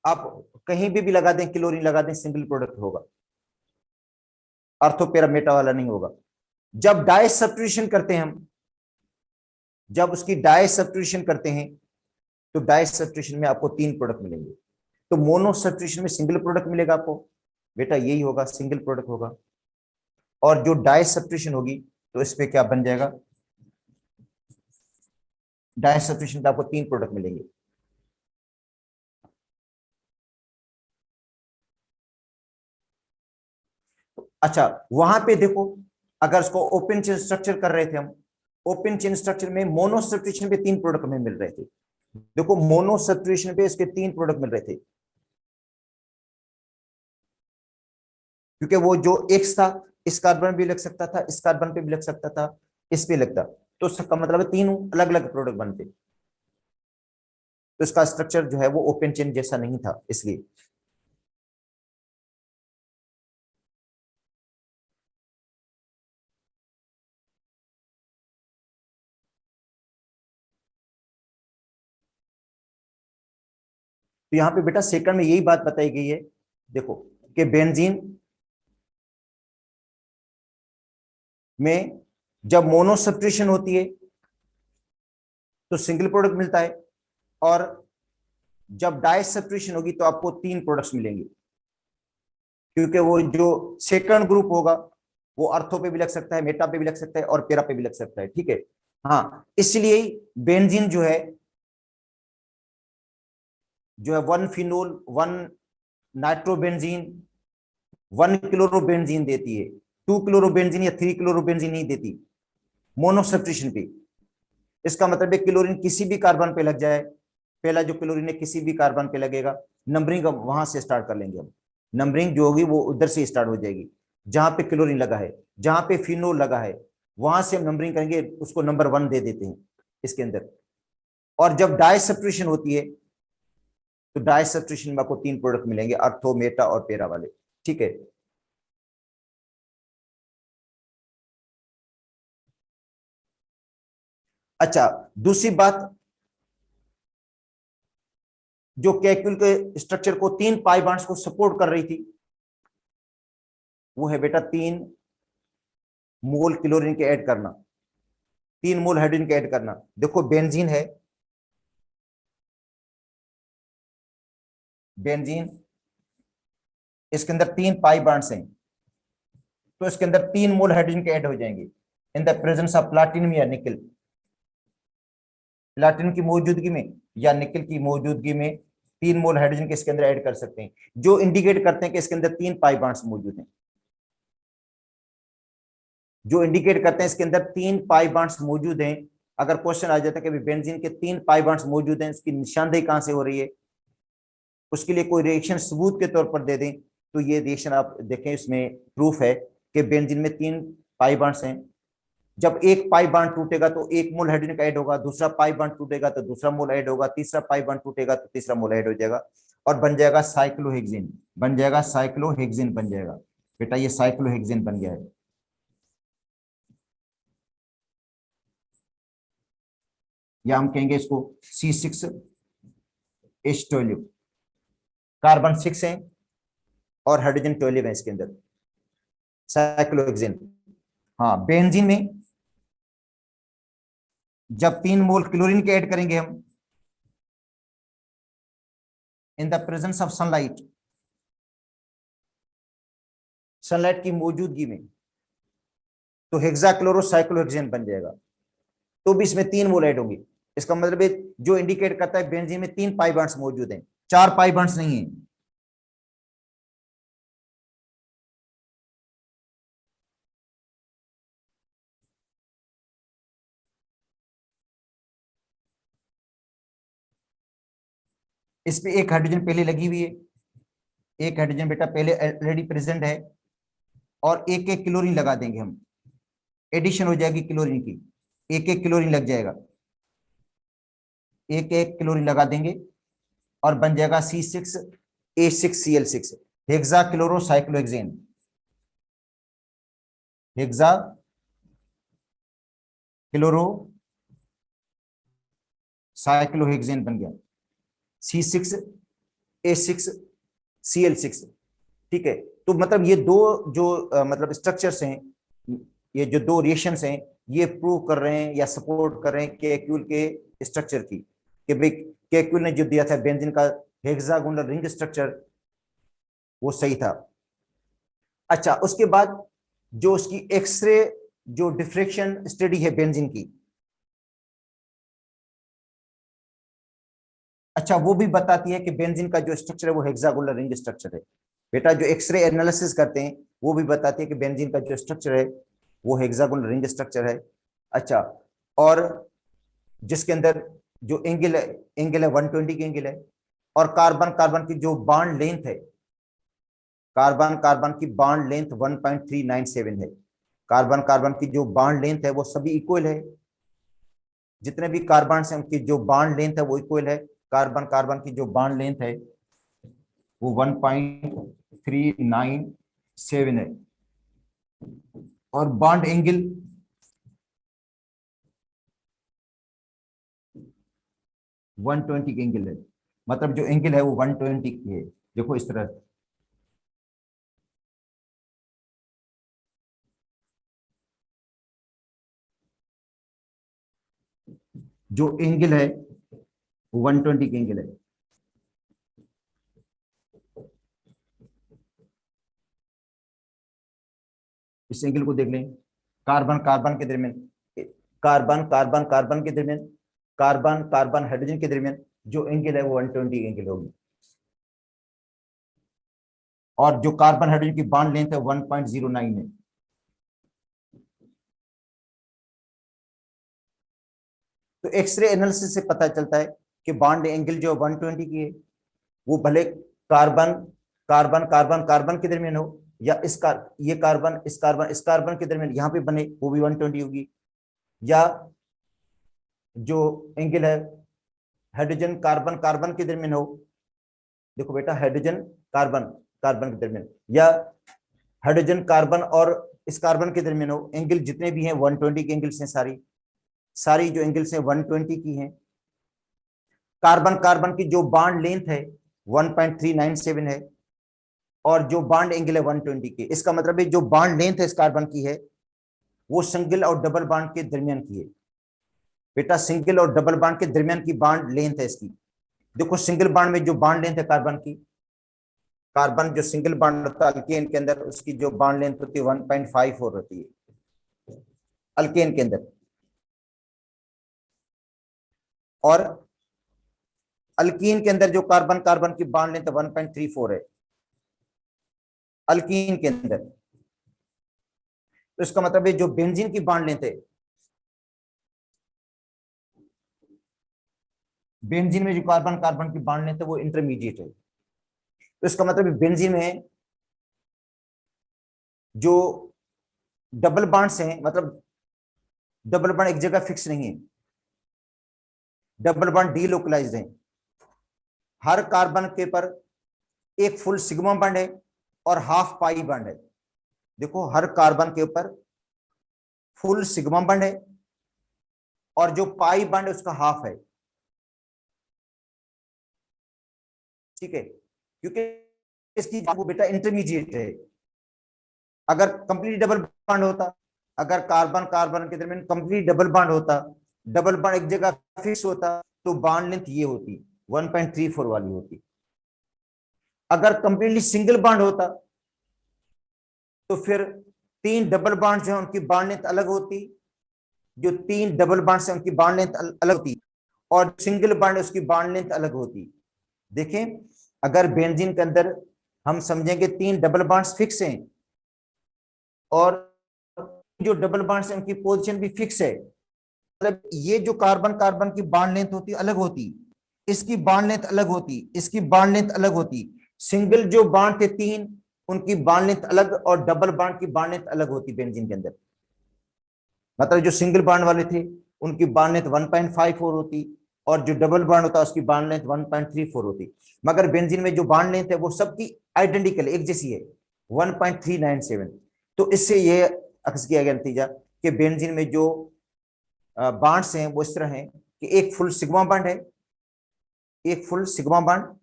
आप कहीं भी लगा दें, क्लोरीन लगा दें, सिंगल प्रोडक्ट होगा, अर्थो पेरा मेटा वाला नहीं होगा। जब डाई सब्स्टिट्यूशन करते हैं हम, जब उसकी डाई सब्स्टिट्यूशन करते हैं तो डाई सब्स्टिट्यूशन में आपको 3 प्रोडक्ट मिलेंगे। तो मोनो सब्स्टिट्यूशन में सिंगल प्रोडक्ट मिलेगा आपको, बेटा यही होगा, सिंगल प्रोडक्ट होगा। और जो डाई सब्स्टिट्यूशन होगी तो इस पे क्या बन जाएगा? डाई सब्स्टिट्यूशन पे आपको 3 प्रोडक्ट मिलेंगे। अच्छा, वहां पे देखो, अगर इसको ओपन चेन स्ट्रक्चर कर रहे थे हम, ओपन चेन स्ट्रक्चर में मोनो सब्स्टिट्यूशन पे 3 प्रोडक्ट हमें मिल रहे थे। देखो, मोनो सब्स्टिट्यूशन पे इसके 3 प्रोडक्ट मिल रहे थे, क्योंकि वो जो एक्स था, इस कार्बन भी लग सकता था, इस कार्बन पे भी लग सकता था, इस पे लगता, तो इसका मतलब है तीनों अलग अलग प्रोडक्ट बनते। तो इसका स्ट्रक्चर जो है वो ओपन चेन जैसा नहीं था, इसलिए। तो यहाँ पे बेटा सेकंड में यही बात बताई गई है, देखो, कि बेंजीन में जब मोनो सब्स्टिट्यूशन होती है तो सिंगल प्रोडक्ट मिलता है, और जब डाई सब्स्टिट्यूशन होगी तो आपको 3 प्रोडक्ट्स मिलेंगे, क्योंकि वो जो सेकंड ग्रुप होगा वो अर्थो पे भी लग सकता है, मेटा पे भी लग सकता है और पेरा पे भी लग सकता है, ठीक है। हाँ, इसलिए बेंजीन जो है 1 फिनोल, 1 नाइट्रोबेंजीन, 1 क्लोरोबेंजीन देती है, 2 क्लोरोबेंजीन या 3 क्लोरोबेंजीन नहीं देती मोनो सब्स्टिट्यूशन पे। इसका मतलब है क्लोरीन किसी भी कार्बन पे लग जाए, पहला जो क्लोरीन है किसी भी कार्बन पे लगेगा, नंबरिंग वहां से स्टार्ट कर लेंगे हम। नंबरिंग जो होगी वो उधर से स्टार्ट हो जाएगी, जहां पे क्लोरीन लगा है, जहां पे फिनोल लगा है, वहां से हम नंबरिंग करेंगे, उसको नंबर 1 दे देते हैं इसके अंदर। और जब डाई सब्स्टिट्यूशन होती है तो डाई सब्स्टिट्यूशन में आपको 3 प्रोडक्ट मिलेंगे, अर्थो, मेटा और पेरा वाले। ठीक है। अच्छा, दूसरी बात, जो कैक्यूल के स्ट्रक्चर को 3 पाई बॉन्ड्स को सपोर्ट कर रही थी, वो है बेटा 3 मोल क्लोरीन के ऐड करना, 3 मोल हाइड्रोजन के ऐड करना। देखो बेंजीन है, बेंजीन, इसके अंदर 3 पाई बॉन्ड्स हैं, तो इसके अंदर 3 मोल हाइड्रोजन के ऐड हो जाएंगे in the presence of platinum या निकल। प्लाटिनम की मौजूदगी में या निकल की मौजूदगी में 3 मोल हाइड्रोजन के इसके अंदर ऐड कर सकते हैं, जो इंडिकेट करते हैं कि इसके अंदर 3 पाई बॉन्ड्स मौजूद हैं, जो इंडिकेट करते हैं इसके अंदर 3 पाई बॉन्ड्स मौजूद हैं। अगर क्वेश्चन आ जाता है कि बेंजीन के 3 पाई बॉन्ड्स मौजूद हैं, इसकी निशानदेही कहां से हो रही है, उसके लिए कोई रिएक्शन सबूत के तौर पर दे दें, तो ये रिएक्शन आप देखें, इसमें प्रूफ है कि बेंजीन में 3 पाई बॉन्ड्स हैं। जब एक पाई बॉन्ड टूटेगा तो 1 मोल हाइड्रोजन का ऐड होगा, दूसरा पाई बॉन्ड टूटेगा तो दूसरा मोल ऐड होगा, तीसरा पाई बॉन्ड टूटेगा तो तीसरा मोल ऐड हो जाएगा, और बन जाएगा साइक्लोहेक्सेन, बन जाएगा साइक्लोहेक्सेन बन जाएगा। बेटा ये साइक्लोहेक्सेन बन गया है। या हम कहेंगे इसको C6H12, कार्बन 6 है और हाइड्रोजन 12 है इसके अंदर, साइक्लोहेक्सेन। हाँ, बेंजीन में जब 3 मोल क्लोरीन के ऐड करेंगे हम in the presence of sunlight, sunlight की मौजूदगी में, तो हेक्साक्लोरोसाइक्लोहेक्सेन बन जाएगा, तो भी इसमें 3 मोल ऐड होंगे। इसका मतलब है जो इंडिकेट करता है बेंजीन में 3 पाई बॉन्ड्स मौजूद हैं, 4 पाई बॉन्ड्स नहीं है। इस पे एक हाइड्रोजन पहले लगी हुई है, एक हाइड्रोजन बेटा पहले ऑलरेडी प्रेजेंट है, और एक एक क्लोरीन लगा देंगे हम, एडिशन हो जाएगी क्लोरीन की, एक एक क्लोरीन लग जाएगा, एक एक क्लोरीन लगा देंगे और बन जाएगा C6H6Cl6, hexa chlorocyclohexane, hexa chloro cyclohexane बन गया, C6H6Cl6। ठीक है, तो मतलब ये दो जो मतलब स्ट्रक्चर्स हैं, ये जो 2 रिएक्शंस हैं, ये प्रूव कर रहे हैं या सपोर्ट कर रहे हैं केक्यूल के स्ट्रक्चर की, कि भाई केक्यूल ने जो दिया था बेंजीन का हेक्सागोनल रिंग स्ट्रक्चर, वो सही था। अच्छा, उसके बाद जो उसकी एक्सरे जो डिफ्रेक्शन स्टडी है बेंजीन की, अच्छा वो भी बताती है कि बेंजीन का जो स्ट्रक्चर है वो हेक्सागोनल रिंग स्ट्रक्चर है। बेटा जो एक्सरे एनालिसिस करते हैं वो भी बताती है कि बेंजीन का जो स्ट्रक्चर है वो हेक्सागोनल रिंग स्ट्रक्चर है। अच्छा, और जिसके अंदर जो एंगल है 120 की एंगल है, और कार्बन कार्बन की जो बॉन्ड लेंथ है, कार्बन कार्बन की बॉन्ड लेंथ 1.397 है, कार्बन कार्बन की जो बॉन्ड लेंथ है वो सभी इक्वल है, जितने भी कार्बन हैं उनकी जो बॉन्ड लेंथ है वो इक्वल है, कार्बन कार्बन की जो बॉन्ड लेंथ है वो 1.397 है, और बॉन्ड एंगल 120 की एंगल है, मतलब जो एंगल है वो 120 की है। देखो इस तरह, जो एंगल है वो 120 की एंगल है। इस एंगल को देख लें, कार्बन कार्बन के दरमियान, कार्बन कार्बन कार्बन के दरमियान, कार्बन कार्बन हाइड्रोजन के दरमियान जो एंगल है वो 120 एंगल होगी, और जो कार्बन हाइड्रोजन की बॉन्ड लेंथ है 1.09 है। तो एक्सरे एनालिसिस से पता चलता है कि बॉन्ड एंगल जो 120 की है, वो भले कार्बन कार्बन कार्बन कार्बन के दरमियान हो, या ये कार्बन इस कार्बन के दरमियान यहाँ पे बने, वो भी 120 होगी, या जो एंगल है हाइड्रोजन कार्बन कार्बन के दरमियान हो, देखो बेटा, हाइड्रोजन कार्बन, कार्बन के दरमियान, या हाइड्रोजन कार्बन और इस कार्बन के दरमियान हो, एंगल जितने भी हैं 120 के एंगल्स हैं, सारी सारी जो एंगल्स हैं 120 की हैं। कार्बन कार्बन की जो बॉन्ड लेंथ है 1.397 है, और जो बॉन्ड एंगल है 120 के। इसका मतलब है जो बॉन्ड लेंथ है इस कार्बन की है वो सिंगल और डबल बॉन्ड के दरमियान की है। बेटा सिंगल और डबल बॉन्ड के दरमियान की बॉन्ड लेंथ है इसकी। देखो सिंगल बॉन्ड में जो बॉन्ड लेंथ है कार्बन की, कार्बन जो सिंगल बॉन्ड होता है अल्केन के अंदर, उसकी जो बॉन्ड लेंथ होती है 1.54 होती है अल्केन के अंदर, और अल्कीन के अंदर जो कार्बन कार्बन की बॉन्ड लेंथ 1.34 है अल्कीन के अंदर। तो इसका मतलब है जो बेंजीन की बॉन्ड लेंथ है, बेंजीन में जो कार्बन कार्बन की बॉन्ड लेंथ है वो इंटरमीडिएट है। तो इसका मतलब है बेंजीन में जो डबल बॉन्ड्स हैं, मतलब डबल बॉन्ड एक जगह फिक्स नहीं है, डबल बॉन्ड डीलोकलाइज्ड है। हर कार्बन के पर एक फुल सिग्मा बॉन्ड है और हाफ पाई बॉन्ड है। देखो हर कार्बन के ऊपर फुल सिग्मा बॉन्ड है और जो पाई बॉन्ड है उसका हाफ है, ठीक है, क्योंकि इसकी वो बेटा इंटरमीडिएट है। अगर कंप्लीट डबल बॉन्ड होता, अगर कार्बन कार्बन के दरमियान कंप्लीट डबल बॉन्ड होता, डबल बॉन्ड एक जगह फिक्स होता, तो बॉन्ड लेंथ ये होती 1.34 वाली होती। अगर कंप्लीटली सिंगल बॉन्ड होता तो फिर तीन डबल बॉन्ड जो है उनकी बॉन्ड लेंथ अलग होती, जो तीन डबल बॉन्ड है उनकी बॉन्ड लेंथ अलग होती, और सिंगल बॉन्ड उसकी बॉन्ड लेंथ अलग होती। देखें अगर बेंजीन के अंदर हम समझेंगे तीन डबल बॉन्ड्स फिक्स हैं और जो डबल बॉन्ड्स हैं उनकी पोजीशन भी फिक्स है, मतलब ये जो कार्बन कार्बन की बॉन्ड लेंथ होती अलग होती, इसकी बॉन्ड लेंथ अलग होती, इसकी बॉन्ड लेंथ अलग होती। सिंगल जो बॉन्ड थे तीन, उनकी बॉन्ड लेंथ अलग और डबल बॉन्ड की बॉन्ड लेंथ अलग होती बेंजीन के अंदर। मतलब जो सिंगल बॉन्ड वाले थे उनकी बॉन्ड लेंथ 1.54 होती और जो डबल बॉन्ड होता उसकी बॉन्ड लेंथ 1.34 होती। मगर बेंजीन में जो बॉन्ड लेंथ है वो सबकी आइडेंटिकल एक जैसी है 1.397। तो इससे ये अक्स किया गया नतीजा कि बेंजीन में जो बॉन्ड्स हैं वो इस तरह हैं कि एक फुल सिग्मा बॉन्ड है, एक फुल सिग्मा बॉन्ड,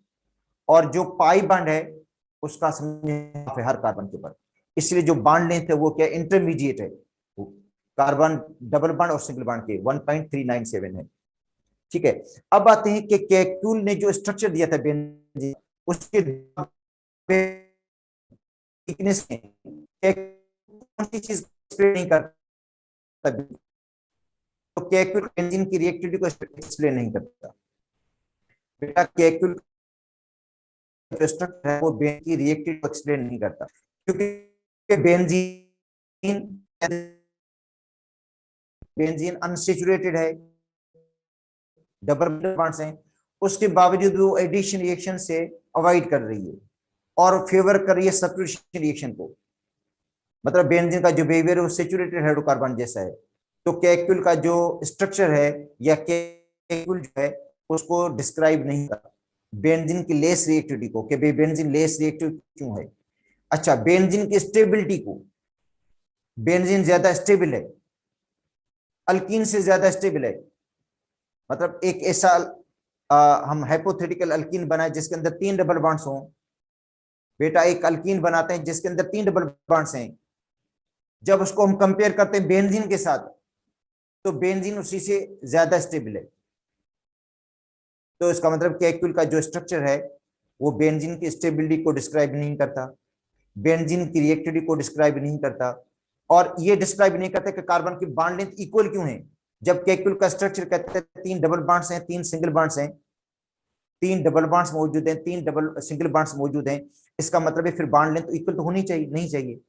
और जो पाई बॉन्ड है उसका समझे हर कार्बन के ऊपर। इसलिए जो बॉन्ड लेंथ है वो क्या इंटरमीडिएट है, कार्बन डबल बॉन्ड और सिंगल बॉन्ड के 1.397 है, ठीक है। अब आते हैं कि केक्यूल ने जो स्ट्रक्चर दिया था बेंजीन, उसके वीकनेस में कौन सी चीज एक्सप्लेन नहीं करता, तो केक्यूल बेंजीन की रिएक्टिविटी को एक्सप्लेन नहीं करता। बेटा केक्यूल जो स्ट्रक्चर है वो बेंजीन की रिएक्टिविटी को एक्सप्लेन नहीं करता, क्योंकि बेंजीन बेंजीन अनसैचुरेटेड है, डबल बॉन्ड्स हैं, उसके बावजूद वो एडिशन रिएक्शन से अवॉइड कर रही है और फेवर कर रही है सब्स्टिट्यूशन रिएक्शन को। मतलब बेंजीन का जो बिहेवियर है वो सैचुरेटेड हाइड्रोकार्बन जैसा है। तो केक्यूल का जो स्ट्रक्चर है या केक्यूल जो है उसको डिस्क्राइब नहीं करता बेंजीन की लेस रिएक्टिविटी को, कि बेंजीन लेस रिएक्टिव क्यों है। अच्छा, बेंजीन की स्टेबिलिटी को, बेंजीन ज्यादा स्टेबल है, अल्कीन से ज्यादा स्टेबल है। मतलब एक ऐसा हम हाइपोथेटिकल अल्कीन बनाए जिसके अंदर तीन डबल बॉन्ड्स हों। बेटा एक अल्कीन बनाते हैं जिसके अंदर तीन डबल बॉन्ड्स हैं, जब उसको हम कंपेयर करते हैं बेंजीन के साथ तो बेंजीन उसी से ज्यादा स्टेबल है। तो इसका मतलब केक्यूल का जो स्ट्रक्चर है वो बेंजीन की स्टेबिलिटी को डिस्क्राइब नहीं करता, बेंजीन की रिएक्टिविटी को डिस्क्राइब नहीं करता, और ये डिस्क्राइब नहीं करता कि कार्बन की बॉन्ड लेंथ इक्वल क्यों है। जब केक्यूल का स्ट्रक्चर कहते हैं तीन डबल बॉन्ड्स हैं, तीन सिंगल बॉन्ड्स हैं, तीन डबल बॉन्ड्स मौजूद हैं, तीन डबल सिंगल बॉन्ड्स मौजूद हैं, इसका मतलब है फिर बॉन्ड लेंथ इक्वल तो होनी चाहिए, नहीं चाहिए,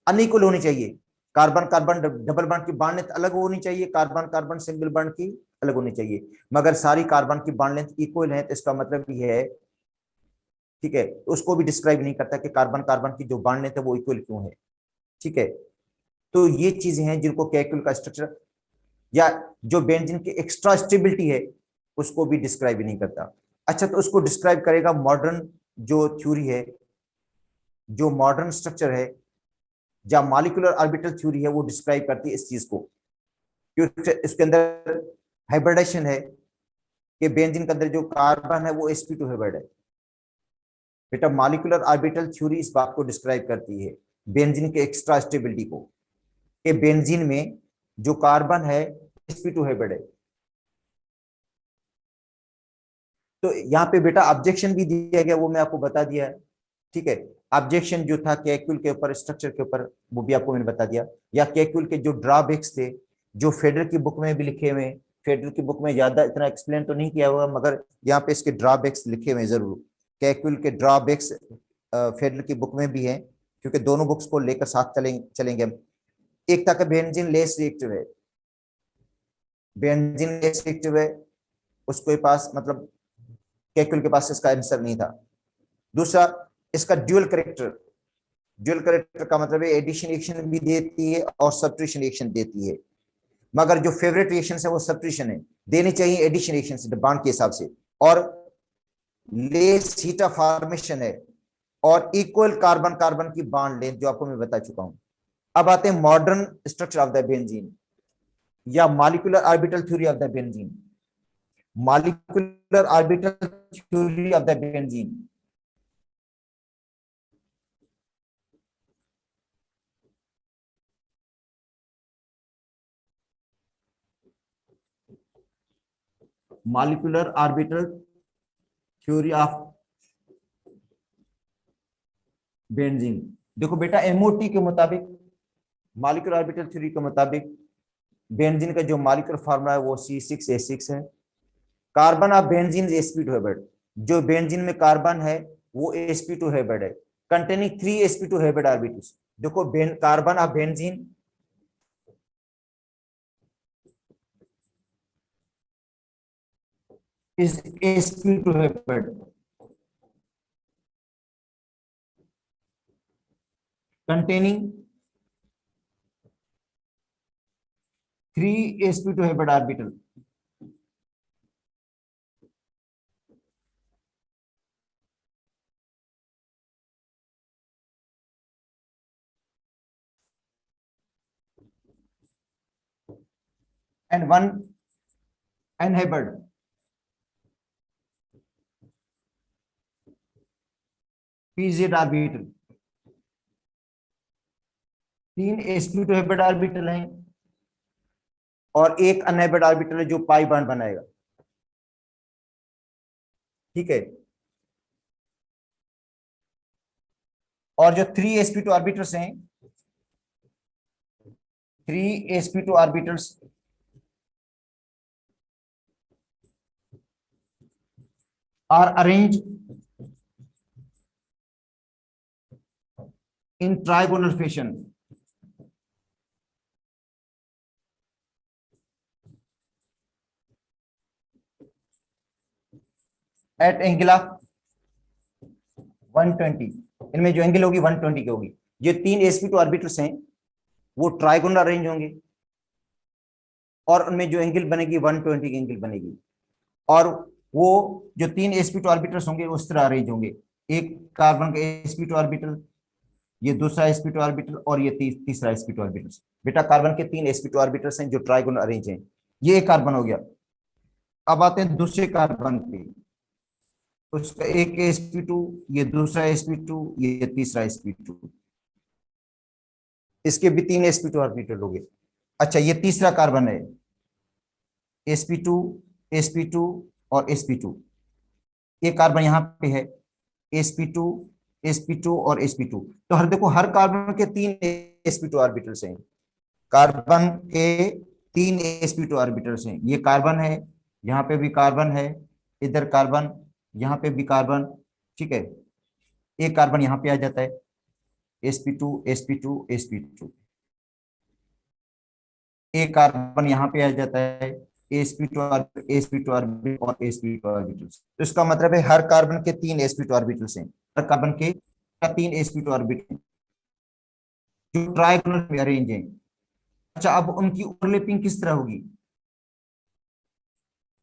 अनइक्वल होनी चाहिए। कार्बन कार्बन डबल बॉन्ड की बॉन्ड लेंथ अलग होनी चाहिए, कार्बन कार्बन सिंगल बॉन्ड की अलग होनी चाहिए, मगर सारी कार्बन की बॉन्ड लेंथ इक्वल है। तो इसका मतलब ये है, ठीक है, उसको भी डिस्क्राइब नहीं करता कि कार्बन कार्बन की जो बॉन्ड लेंथ है वो इक्वल क्यों है, ठीक है। तो ये चीजें हैं जिनको केक्यूल का स्ट्रक्चर या जो बेंजीन की एक्स्ट्रा स्टेबिलिटी है उसको भी डिस्क्राइब नहीं करता। अच्छा, तो उसको डिस्क्राइब करेगा मॉडर्न जो थ्योरी है, जो मॉडर्न स्ट्रक्चर है, या मॉलिक्यूलर ऑर्बिटल थ्योरी है, वो डिस्क्राइब करती है इस चीज को, क्योंकि इसके अंदर हाइब्रिडाइजेशन है कि बेंजीन के अंदर जो कार्बन है वो sp2 हाइब्रिड है। बेटा मॉलिक्यूलर ऑर्बिटल थ्योरी इस बात को डिस्क्राइब करती है, बेंजीन के एक्स्ट्रा स्टेबिलिटी को, कि बेंजीन में जो कार्बन है sp2 हाइब्रिड है। तो यहाँ पे बेटा ऑब्जेक्शन भी दिया गया, वो मैं आपको बता दिया है, ठीक है। ऑब्जेक्शन जो था केक्यूल के ऊपर, स्ट्रक्चर के ऊपर, वो भी आपको मैंने बता दिया, या केक्यूल के जो ड्रॉबैक्स थे, जो फेडर की बुक में भी लिखे हुए हैं। फेडर की बुक में ज्यादा इतना एक्सप्लेन तो नहीं किया हुआ, मगर यहाँ पे इसके ड्रॉबैक्स लिखे हुए हैं जरूर। केक्यूल के ड्रॉबैक्स फेडर की बुक में भी है, क्योंकि दोनों बुक्स को लेकर साथ चलेंगे हम। एक था कि बेंजीन लेस रिएक्टिव है, बेंजीन लेस रिएक्टिव है, उसके पास मतलब केक्यूल के पास इसका आंसर नहीं था। दूसरा, इसका ड्यूअल करेक्टर, ड्यूअल करेक्टर का मतलब है एडिशन रिएक्शन भी देती है और सब्ट्रैक्शन रिएक्शन देती है, मगर जो फेवरेट रिएक्शन है वो सब्ट्रैक्शन है, देनी चाहिए एडिशन रिएक्शन से बॉन्ड के हिसाब से। और लेस हीटा फॉर्मेशन है, और इक्वल कार्बन कार्बन की बॉन्ड लेंथ, जो आपको मैं बता चुका हूं। अब आते हैं modern structure of the benzene, या molecular orbital theory of the benzene. Molecular orbital theory of the benzene, molecular orbital theory of benzene. देखो बेटा एमओटी के मुताबिक, मॉलिक्यूलर ऑर्बिटल थ्योरी के मुताबिक, बेंजीन का जो मॉलिक्यूलर फार्मूला है वो C6H6 है। Carbon of benzene sp2 hybrid, जो बेंजीन में कार्बन है वो sp2 हाइब्रिड है, कंटेनिंग 3 sp2 हाइब्रिड ऑर्बिटल्स। देखो carbon of benzene is sp2 hybrid containing 3 sp2 hybrid orbital. And one anhybrid pz orbital। 3 sp2 hybrid orbital हैं और एक unhybrid orbital है जो पाई बॉन्ड बनाएगा, ठीक है। और जो 3 sp2 ऑर्बिटल्स हैं, 3 sp2 orbitals are arranged in trigonal fashion at angle of 120। इनमें जो एंगल होगी 120 की होगी। ये 3 sp2 ऑर्बिटल्स हैं वो ट्राइगोनल अरेंज होंगे, और उनमें जो एंगल बनेगी 120 की एंगल बनेगी। और वो जो 3 sp2 ऑर्बिटल्स होंगे उस तरह अरेंज होंगे, एक कार्बन का sp2 ऑर्बिटल, ये दूसरा sp2 ऑर्बिटल, और ये तीसरा sp2 ऑर्बिटल। बेटा कार्बन के 3 sp2 ऑर्बिटल्स हैं जो ट्राइगोनल अरेंज हैं। ये एक कार्बन हो गया। अब आते हैं दूसरे कार्बन पे, उसका एक sp2, ये दूसरा sp2, ये तीसरा sp2, इसके भी 3 sp2 ऑर्बिटल हो गए। अच्छा, ये तीसरा कार्बन है, sp2, sp2 और sp2। ये कार्बन यहाँ पे है, sp2, sp2 और sp2। तो हर देखो हर कार्बन के 3 sp2 ऑर्बिटल्स हैं, कार्बन के 3 sp2 ऑर्बिटल्स हैं। ये कार्बन है, यहाँ पे भी कार्बन है, इधर कार्बन, यहाँ पे भी कार्बन, ठीक है। एक कार्बन यहाँ पे आ जाता है, sp2 sp2 sp2। एक कार्बन यहाँ पे आ जाता है, sp2 sp2 ऑर्बिटल और sp2 ऑर्बिटल्स। तो इसका मतलब है हर कार्बन के 3 sp2 ऑर्बिटल्स हैं, हर कार्बन के 3 sp2 ऑर्बिटल जो ट्राइगोनल में अरेंज हैं। अच्छा, अब उनकी ओवरलैपिंग किस तरह होगी?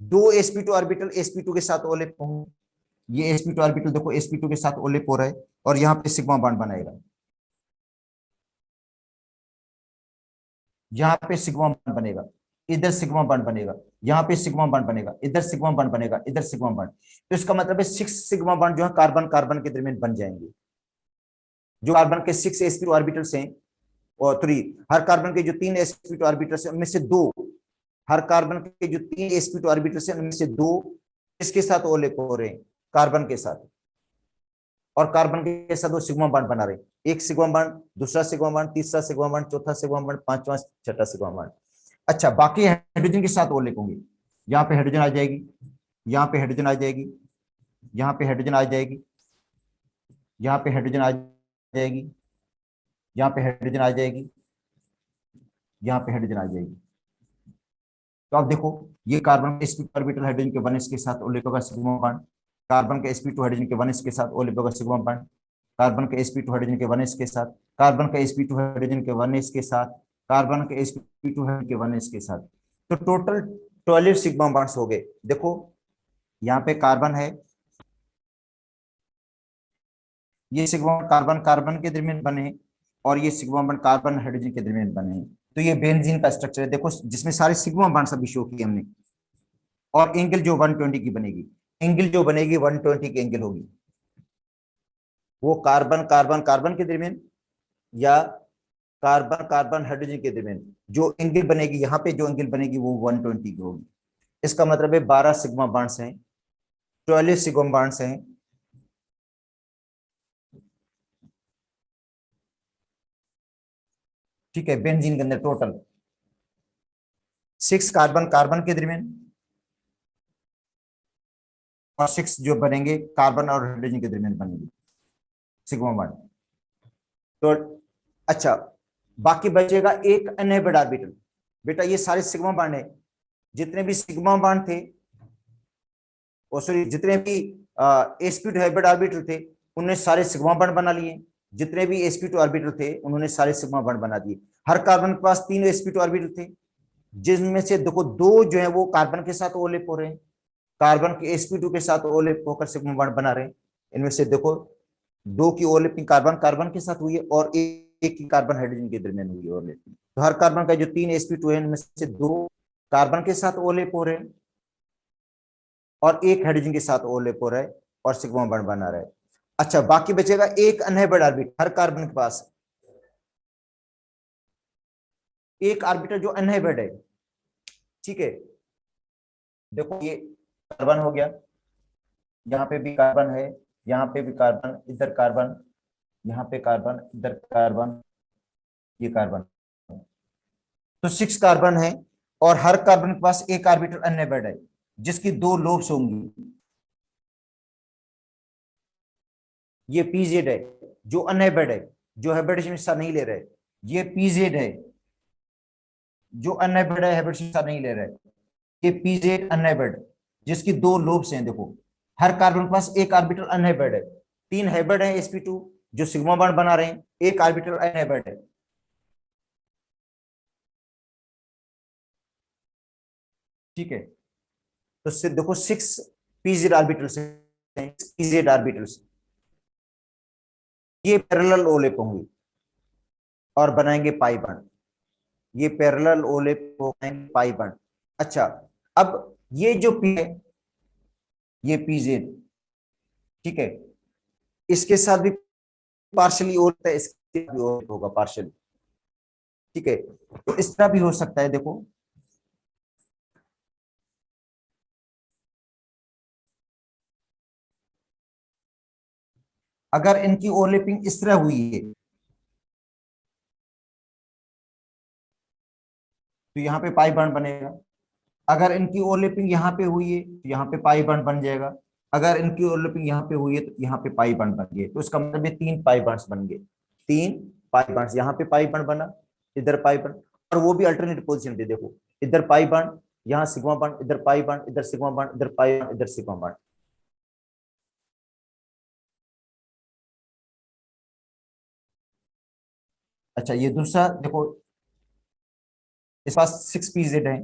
दो sp2 ऑर्बिटल sp2 के साथ ओलेप होंगे। ये sp2 ऑर्बिटल देखो sp2 के साथ ओलेप हो रहा है और यहाँ पे सिग्मा बॉन्ड बनाएगा, यहाँ पे सिग्मा बॉन्ड बनेगा, इधर सिग्मा बॉन्ड बनेगा, यहाँ पे सिग्मा बॉन्ड बनेगा, इधर सिग्मा बॉन्ड बनेगा, इधर सिग्मा बॉन्ड। तो इसका मतलब है 6 सिग्मा बॉन्ड जो है कार्बन कार्बन के दरमियान बन जाएंगे। जो कार्बन के 6 sp2 ऑर्बिटल्स हैं, और 3, हर कार्बन के जो 3 sp2 ऑर्बिटल्स हैं उनमें से 2, हर कार्बन के जो 3 sp2 ऑर्बिटल्स हैं उनमें से 2 इसके साथ ओलेप हो रहे हैं, कार्बन के साथ, और कार्बन के साथ वो सिग्मा बॉन्ड बना रहे हैं। एक सिग्मा बॉन्ड, दूसरा सिग्मा बॉन्ड, तीसरा सिग्मा बॉन्ड, चौथा सिग्मा बॉन्ड, पांचवा छठा सिग्मा बॉन्ड। अच्छा, बाकी हाइड्रोजन के साथ ओलेप होंगे। यहाँ पे हाइड्रोजन आ जाएगी, यहाँ पे हाइड्रोजन आ जाएगी, यहाँ पे हाइड्रोजन आ जाएगी, यहाँ पे हाइड्रोजन आ जाएगी, यहाँ पे हाइड्रोजन आ जाएगी, यहाँ पे हाइड्रोजन आ जाएगी। तो अब देखो, ये कार्बन के sp2 ऑर्बिटल हाइड्रोजन के 1s के साथ ओलेप होगा सिग्मा बॉन्ड, कार्बन के sp2 हाइड्रोजन के 1s के साथ ओलेप होगा सिग्मा बॉन्ड, कार्बन के sp2 हाइड्रोजन के 1s के साथ, कार्बन के sp2 हाइड्रोजन के 1s के साथ, कार्बन के sp2 हाइड्रोजन के 1s के साथ। तो टोटल 12 सिग्मा बॉन्ड्स हो गए। देखो यहाँ पे कार्बन है, ये सिग्मा कार्बन कार्बन के दरमियान बने हैं, और ये सिग्मा बॉन्ड कार्बन हाइड्रोजन के दरमियान बने हैं। तो ये बेंजीन का स्ट्रक्चर है देखो, जिसमें सारे सिग्मा बॉन्ड्स अभी शो किए हमने। और एंगल जो 120 की बनेगी, एंगल जो बनेगी 120 की एंगल होगी, वो कार्बन कार्बन कार्बन के दरमियान या कार्बन कार्बन हाइड्रोजन के दरमियान जो एंगल बनेगी, यहाँ पे जो एंगल बनेगी वो 120 की होगी। इसका मतलब है 12 सिग्मा बॉन्ड्स हैं, 12 सिग्मा बॉन्ड्स हैं। ठीक है, बेंजीन के अंदर टोटल 6 कार्बन कार्बन के दरमियान, और 6 जो बनेंगे कार्बन और हाइड्रोजन के दरमियान बनेंगे सिग्मा बॉन्ड। तो अच्छा, बाकी बचेगा एक अनहेबिड ऑर्बिटल। बेटा ये सारे सिग्मा बॉन्ड है, जितने भी सिग्मा बॉन्ड थे, ओ सॉरी, जितने भी sp2 हाइब्रिड ऑर्बिटल थे उन्होंने सारे सिग्मा बॉन्ड बना लिए। जितने भी sp2 ऑर्बिटल थे उन्होंने सारे सिग्मा बॉन्ड बना दिए। हर कार्बन के पास 3 sp2 ऑर्बिटल थे, जिनमें से देखो 2 जो है वो कार्बन के साथ ओवरलैप हो रहे हैं, कार्बन के sp2 के साथ ओवरलैप होकर सिग्मा बॉन्ड बना रहे हैं। इनमें से देखो 2 की ओवरलैपिंग कार्बन कार्बन के साथ हुई है, और एक की कार्बन हाइड्रोजन के दरमियान हुई है ओवरलैपिंग। तो हर कार्बन का जो 3 sp2 है इनमें से 2 कार्बन के साथ ओवरलैप हो रहे हैं, और एक हाइड्रोजन के साथ ओवरलैप हो रहा है, और सिग्मा बॉन्ड बना रहा है। अच्छा, बाकी बचेगा एक अनहेबिड ऑर्बिटल। हर कार्बन के पास एक ऑर्बिटल जो अनहेबिड है। ठीक है, देखो ये कार्बन हो गया, यहाँ पे भी कार्बन है, यहाँ पे भी कार्बन, इधर कार्बन, यहाँ पे कार्बन, इधर कार्बन, ये कार्बन। तो 6 कार्बन है, और हर कार्बन के पास एक ऑर्बिटल अनहेबिड है, जिसकी 2 लोब्स होंगी। ये पीजेड है जो अनहेबिड है, जो हैबिटेट में हिस्सा नहीं ले रहे। ये पीजेड है जो अनहेबिड है, हैबिटेट में हिस्सा नहीं ले रहे। ये पीजेड अनहेबिड, जिसकी 2 लोब्स हैं। देखो हर कार्बन के पास एक ऑर्बिटल अनहेबिड है, 3 हैबिट है sp2 जो सिग्मा बॉन्ड बना रहे हैं, एक ऑर्बिटल अनहेबिड है। ठीक है, तो देखो 6 पीजेड ऑर्बिटल्स हैं, पीजेड ऑर्बिटल्स, ये पैरेलल ओलेप होंगे और बनाएंगे पाई बॉन्ड। ये पैरेलल ओलेप बनाएंगे पाई बॉन्ड। अच्छा, अब ये जो पी है, ये पीजेड, ठीक है, इसके साथ भी पार्शली होता है, इसके भी होगा पार्शली। ठीक है, तो इस तरह भी हो सकता है। देखो अगर इनकी ओवरलैपिंग इस तरह हुई है, तो यहाँ पे पाई बॉन्ड बनेगा। अगर इनकी ओवरलैपिंग यहाँ पे हुई है तो यहाँ पे पाई बॉन्ड बन जाएगा। अगर इनकी ओवरलैपिंग यहाँ पे हुई है तो यहाँ पे पाई बॉन्ड बन गए। तो इसका मतलब ये 3 पाई बॉन्ड्स बन गए, 3 पाई बॉन्ड्स। यहाँ पे पाई बॉन्ड बना, इधर पाई बॉन्ड, और वो भी अल्टरनेट पोजिशन पे। देखो इधर पाई बॉन्ड, यहाँ सिग्मा बॉन्ड, इधर पाई बॉन्ड, इधर सिग्मा बॉन्ड, इधर पाई बॉन्ड, इधर सिग्मा बॉन्ड। अच्छा, ये दूसरा देखो, इस पास 6 पीजेड है,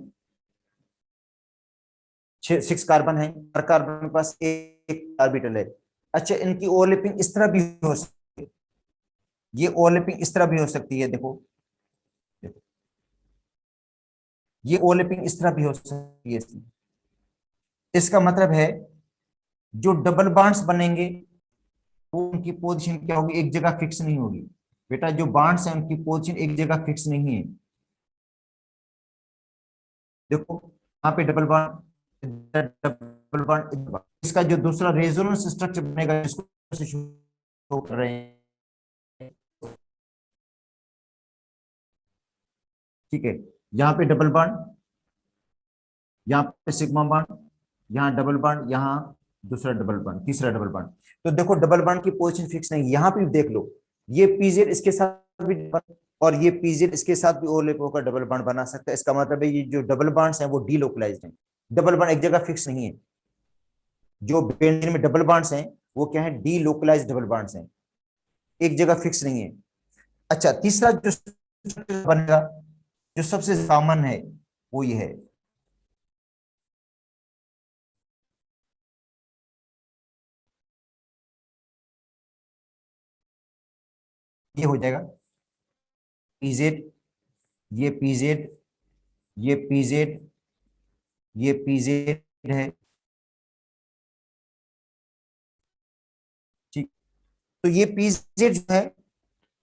6 कार्बन है, हर कार्बन के पास एक ऑर्बिटल है। अच्छा, इनकी ओवरलैपिंग इस तरह भी हो सकती है, ये ओवरलैपिंग इस तरह भी हो सकती है, देखो ये ओवरलैपिंग इस तरह भी हो सकती है इसमें। इसका मतलब है जो डबल बॉन्ड्स बनेंगे वो उनकी पोजीशन क्या होगी, एक जगह फिक्स नहीं होगी। बेटा जो बॉन्ड्स हैं उनकी पोजीशन एक जगह फिक्स नहीं है। देखो यहाँ पे डबल बॉन्ड, डबल बॉन्ड, इसका जो दूसरा रेजोनेंस स्ट्रक्चर बनेगा जिसको शो कर रहे हैं, ठीक है। यहाँ पे डबल बॉन्ड, यहाँ पे सिग्मा बॉन्ड, यहाँ डबल बॉन्ड, यहाँ दूसरा डबल बॉन्ड, तीसरा डबल बॉन्ड। तो देखो डबल बॉन्ड की पोजीशन फिक्स नहीं, यहाँ पे भी देख लो, ये पीजेड इसके साथ भी और ये पीजेड इसके साथ भी ओवरलैप होकर डबल बॉन्ड बना सकता है। इसका मतलब है ये जो डबल बॉन्ड्स हैं वो डीलोकलाइज्ड हैं, डबल बॉन्ड एक जगह फिक्स नहीं है। जो बेंजीन में डबल बॉन्ड्स हैं वो क्या है, डीलोकलाइज्ड डबल बॉन्ड्स हैं, एक जगह फिक्स नहीं है। अच्छा, तीसरा जो बनेगा जो सबसे कॉमन है वो ये है, ये हो जाएगा पीजेड, ये पीजेड, ये पीजेड, ये पीजेड है, ठीक। तो ये पीजेड जो है,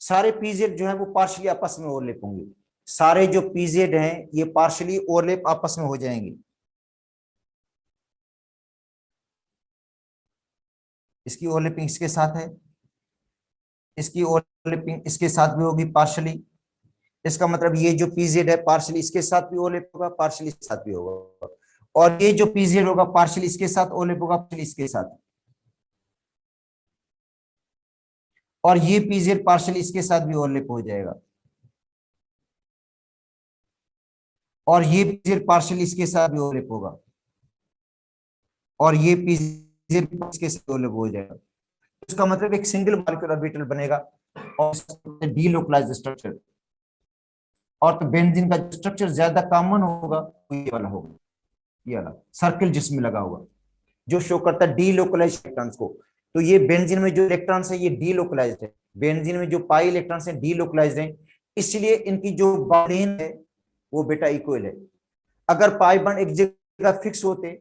सारे पीजेड जो है वो पार्शियली आपस में ओवरलैप होंगे, सारे जो पीजेड हैं ये पार्शियली ओवरलैप आपस में हो जाएंगे। इसकी ओवरलैपिंग इसके साथ है, इसकी ओवरलैपिंग इसके साथ भी होगी पार्शियली। इसका मतलब ये जो पीजेड है पार्शियली इसके साथ भी ओवरलैप होगा, पार्शियली इसके साथ भी होगा, और ये जो पीजेड होगा पार्शियली इसके साथ ओवरलैप होगा, पार्शियली इसके साथ, और ये पीजेड पार्शियली इसके साथ भी ओवरलैप हो जाएगा, और ये पीजेड पार्शियली इसके साथ भी ओवरलैप होगा, और ये पीजेड इसके साथ ओवरलैप हो जाएगा। इसका मतलब एक सिंगल मॉलिक्यूलर ऑर्बिटल बनेगा और डीलोकलाइज्ड स्ट्रक्चर। और तो बेंजीन का स्ट्रक्चर ज्यादा कॉमन होगा तो ये वाला होगा, ये वाला सर्किल जिसमें लगा हुआ जो शो करता है डीलोकलाइज्ड इलेक्ट्रॉन्स को। तो ये बेंजीन में जो इलेक्ट्रॉन्स है ये डीलोकलाइज्ड है, बेंजीन में जो पाई इलेक्ट्रॉन्स है डीलोकलाइज्ड है, इसलिए इनकी जो बॉन्ड है वो बेटा इक्वल है। अगर पाई बॉन्ड एक जगह फिक्स होते,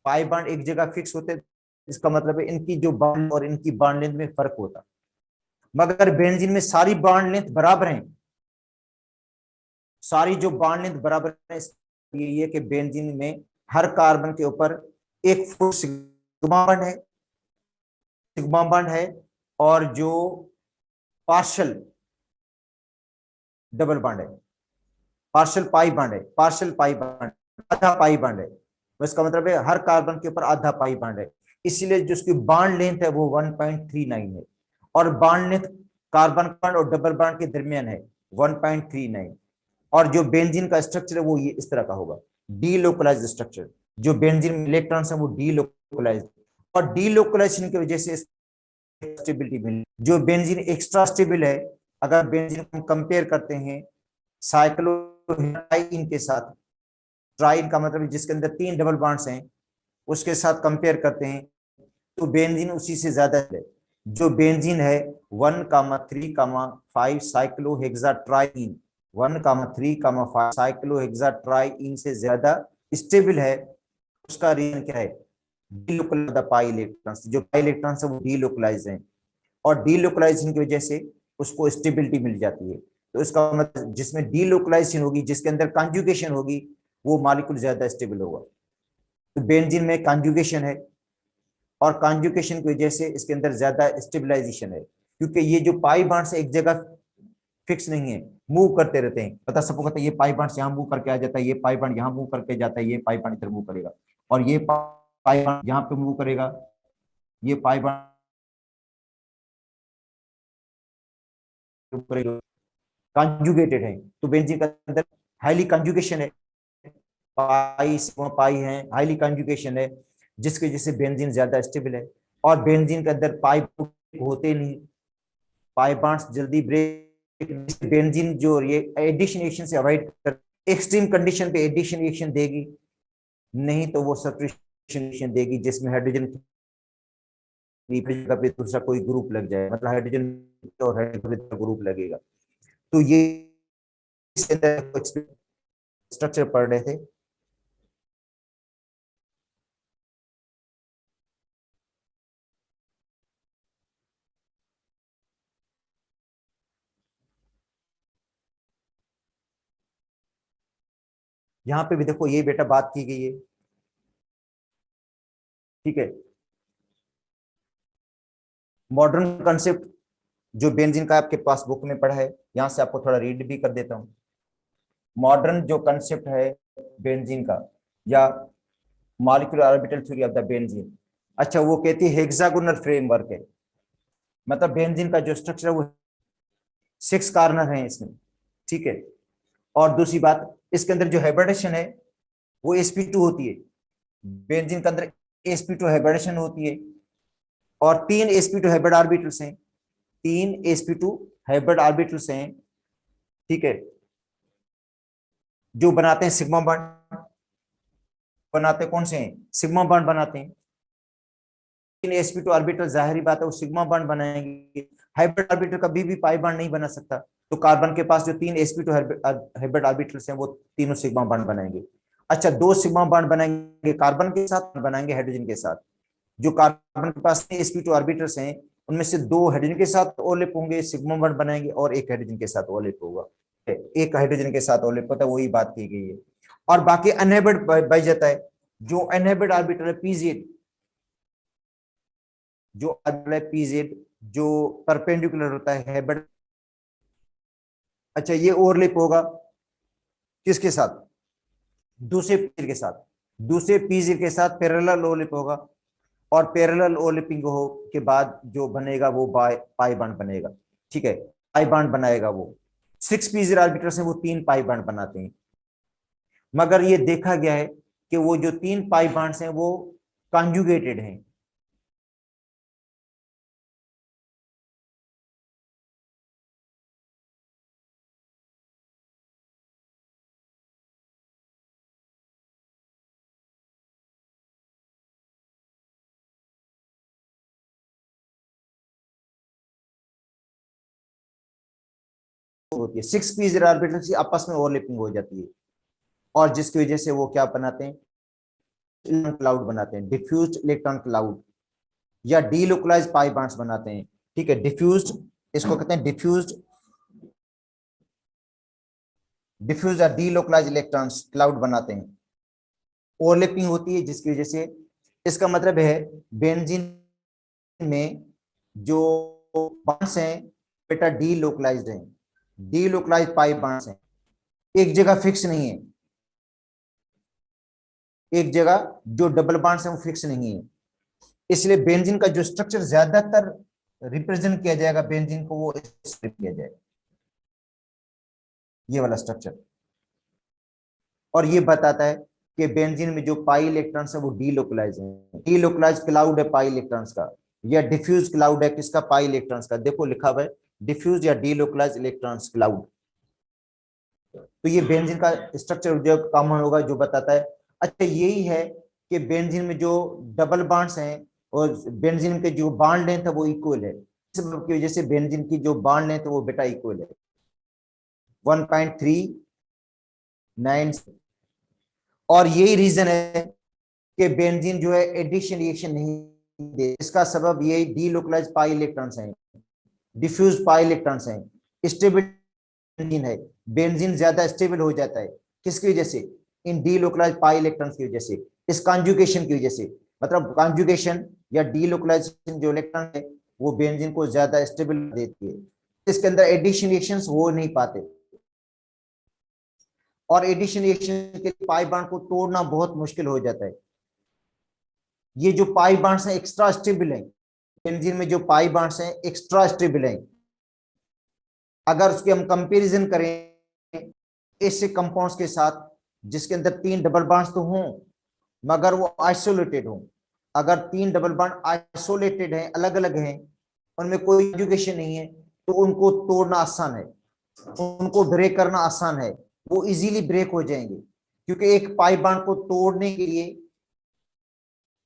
पाई बॉन्ड एक जगह फिक्स होते, इसका मतलब है इनकी जो बॉन्ड और इनकी बॉन्ड लेंथ में फर्क होता। मगर बेंजीन में सारी बॉन्ड लेंथ बराबर है, सारी जो बॉन्ड लेंथ बराबर है, ये कि बेंजीन में हर कार्बन के ऊपर एक फुट सिग्मा बॉन्ड है, सिग्मा बॉन्ड है, और जो पार्शियल डबल बॉन्ड है, पार्शियल पाई बॉन्ड है, पार्शियल पाई बॉन्ड, आधा पाई बॉन्ड है। इसका मतलब है हर कार्बन के ऊपर आधा पाई बॉन्ड है, इसीलिए जो उसकी बॉन्ड लेंथ है वो 1.39 है, और बॉन्ड लेंथ कार्बन बॉन्ड और डबल बॉन्ड के दरमियान है 1.39। और जो बेंजीन का स्ट्रक्चर है वो ये इस तरह का होगा, डीलोकलाइज्ड स्ट्रक्चर। जो बेंजीन में इलेक्ट्रॉन्स है वो डीलोकलाइज्ड, और डीलोकलाइजेशन की वजह से स्टेबिलिटी मिली। जो बेंजीन एक्स्ट्रा स्टेबल है, अगर बेंजीन को हम कंपेयर करते हैं साइक्लोहेक्साइन के साथ, ट्राइन का मतलब जिसके अंदर 3 डबल बॉन्ड्स हैं उसके साथ कंपेयर करते हैं, तो बेंजीन उसी से ज्यादा है। जो बेंजीन है 1,3,5 साइक्लोहेक्साट्राइन, 1,3,5 साइक्लोहेक्साट्राइन से ज्यादा स्टेबल है। उसका रीजन क्या है, डीलोकलाइज्ड पाई इलेक्ट्रॉन्स, जो पाई इलेक्ट्रॉन्स है वो डीलोकलाइज हैं, और डीलोकलाइजेशन की वजह से उसको स्टेबिलिटी मिल जाती है। तो इसका मतलब जिसमें डीलोकलाइजेशन होगी, जिसके अंदर कॉन्जुगेशन होगी, वो मॉलिक्यूल ज्यादा स्टेबल होगा। तो बेंजीन में कॉन्जुगेशन है, और कॉन्जुगेशन की वजह से इसके अंदर ज्यादा स्टेबलाइजेशन है, क्योंकि ये जो पाई बॉन्ड्स एक जगह फिक्स नहीं है, मूव करते रहते हैं। पता सबको कहता है ये पाई बॉन्ड्स यहाँ मूव करके आ जाता है, ये पाई बॉन्ड यहाँ मूव करके जाता है, ये पाई बॉन्ड इधर मूव करेगा, और ये पाई बॉन्ड यहाँ पे मूव करेगा, ये पाई बॉन्ड कॉन्जुगेटेड है। तो बेंजीन के अंदर हाईली कॉन्जुगेशन है, पाई सिग्मा पाई है, हाईली कॉन्जुगेशन है, जिसकी वजह से बेंजीन ज्यादा स्टेबल है। और बेंजीन के अंदर पाई होते नहीं, पाई बॉन्ड्स जल्दी ब्रेक, बेंजीन जो ये एडिशन रिएक्शन से अवॉइड कर, एक्सट्रीम कंडीशन पे एडिशन रिएक्शन देगी, नहीं तो वो सब्स्टिट्यूशन देगी जिसमें हाइड्रोजन जगह पे दूसरा कोई ग्रुप लग जाए, मतलब हाइड्रोजन और हाइड्रोजन ग्रुप लगेगा। तो ये स्ट्रक्चर पढ़ रहे थे। यहाँ पे भी देखो ये बेटा बात की गई है, ठीक है। मॉडर्न कंसेप्ट जो बेंजीन का आपके पास बुक में पढ़ा है, यहां से आपको थोड़ा रीड भी कर देता हूँ। मॉडर्न जो कंसेप्ट है बेंजीन का, या molecular orbital theory of the benzene, अच्छा वो कहती है हेक्सागोनल फ्रेमवर्क है, मतलब बेंजीन का जो स्ट्रक्चर है वो 6 कार्नर है इसमें, ठीक है। और दूसरी बात, इसके अंदर जो हाइब्रिडेशन है वो sp2 होती है, बेंजीन के अंदर sp2 हाइब्रिडेशन होती है, और 3 sp2 हाइब्रिड ऑर्बिटल्स हैं, 3 sp2 हाइब्रिड ऑर्बिटल्स हैं, ठीक है, जो बनाते हैं सिग्मा बॉन्ड। बनाते कौन से हैं? सिग्मा बॉन्ड बनाते हैं। इन sp2 ऑर्बिटल जाहिर बात है वो सिग्मा बॉन्ड बनाएंगे, हाइब्रिड ऑर्बिटल कभी भी पाई बॉन्ड नहीं बना सकता, तो कार्बन के पास जो 3 sp2 हाइब्रिड ऑर्बिटल्स हैं वो तीनों सिग्मा बॉन्ड बनाएंगे। अच्छा 2 सिग्मा बॉन्ड बनाएंगे कार्बन के साथ, बनाएंगे हाइड्रोजन के साथ। जो कार्बन के पास sp2 ऑर्बिटल्स हैं उनमें से 2 हाइड्रोजन के साथ ओवरलैप होंगे, सिग्मा बॉन्ड बनाएंगे, और एक हाइड्रोजन के साथ ओवरलैप होगा, एक हाइड्रोजन के साथ ओवरलैप होता है, वही बात की गई है। और बाकी अनहाइब्रिड बच जाता है, जो अनहाइब्रिड ऑर्बिटल है pz, जो pz जो परपेंडिकुलर होता है हाइब्रिड, अच्छा ये ओवरलैप होगा किसके साथ? दूसरे पीजर के साथ, दूसरे पीजर के साथ पैरेलल ओवरलैप होगा, और पैरेलल ओवरलैपिंग हो के बाद जो बनेगा वो पाई बॉन्ड बनेगा, ठीक है, पाई बॉन्ड बनाएगा वो। 6 पीजर ऑर्बिटल्स हैं वो 3 पाई बॉन्ड बनाते हैं, मगर ये देखा गया है कि वो जो 3 पाई बॉन्ड्स हैं वो कॉन्जुगेटेड हैं। होती है 6 पीजर ऑर्बिटल्स की आपस में ओवरलैपिंग हो जाती है, और जिसकी वजह से वो क्या बनाते हैं? क्लाउड बनाते हैं, डिफ्यूज्ड इलेक्ट्रॉन क्लाउड, या डीलोकलाइज्ड पाई बॉन्ड्स बनाते हैं, ठीक है। डिफ्यूज्ड, इसको कहते हैं डिफ्यूज्ड, डिफ्यूज या डीलोकलाइज्ड इलेक्ट्रॉन्स क्लाउड बनाते हैं, ओवरलैपिंग होती है जिसकी वजह से। इसका मतलब है बेंजीन में जो बॉन्ड्स हैं बेटा डीलोकलाइज्ड हैं, डीलोकलाइज्ड पाई बॉन्ड्स हैं, एक जगह फिक्स नहीं है, एक जगह जो डबल बॉन्ड्स हैं वो फिक्स नहीं है। इसलिए बेंजीन का जो स्ट्रक्चर ज्यादातर रिप्रेजेंट किया जाएगा बेंजीन को, वो किया जाएगा ये वाला स्ट्रक्चर, और ये बताता है कि बेंजीन में जो पाई इलेक्ट्रॉन्स है वो डीलोकलाइज है, डीलोकलाइज क्लाउड है पाई इलेक्ट्रॉन्स का, या डिफ्यूज क्लाउड है किसका? पाई इलेक्ट्रॉन्स का। देखो लिखा हुआ है डिफ्यूज या डीलोकलाइज इलेक्ट्रॉन्स क्लाउड। तो ये बेंजीन का स्ट्रक्चर जो कॉमन होगा जो बताता है। अच्छा यही है कि बेंजीन में जो डबल बॉन्ड्स हैं और बेंजीन के जो बॉन्ड लेंथ है वो इक्वल है, इस सबब की वजह से बेंजीन की जो बॉन्ड लेंथ है वो बेटा इक्वल है 1.39। और यही रीजन है कि बेंजीन जो है एडिशन रिएक्शन नहीं दे, इसका सबब ये डीलोकलाइज्ड पाई इलेक्ट्रॉन्स हैं, डिफ्यूज पाई इलेक्ट्रॉन्स हैं, स्टेबल बेंजीन है, बेंजीन ज्यादा स्टेबल हो जाता है किसकी वजह से? इन डीलोकलाइज्ड पाई इलेक्ट्रॉन्स की वजह से, इस कॉन्जुगेशन की वजह से। मतलब कॉन्जुगेशन या डीलोकलाइजेशन जो इलेक्ट्रॉन है वो बेंजीन को ज्यादा स्टेबल देती है, इसके अंदर एडिशन रिएक्शंस हो नहीं पाते, और एडिशन रिएक्शन के लिए पाई बॉन्ड को तोड़ना बहुत मुश्किल हो जाता है। ये जो पाई बॉन्ड्स हैं एक्स्ट्रा स्टेबल हैं, बेंजीन में जो पाई बॉन्ड्स हैं एक्स्ट्रा स्टेबल हैं। अगर उसके हम कंपैरिजन करें ऐसे कंपाउंड्स के साथ जिसके अंदर 3 डबल बॉन्ड्स तो हों मगर वो आइसोलेटेड हों, अगर 3 डबल बॉन्ड आइसोलेटेड हैं, अलग अलग हैं, उनमें कोई एजुकेशन नहीं है, तो उनको तोड़ना आसान है, उनको ब्रेक करना आसान है, वो इजीली ब्रेक हो जाएंगे। क्योंकि एक पाई बॉन्ड को तोड़ने के लिए,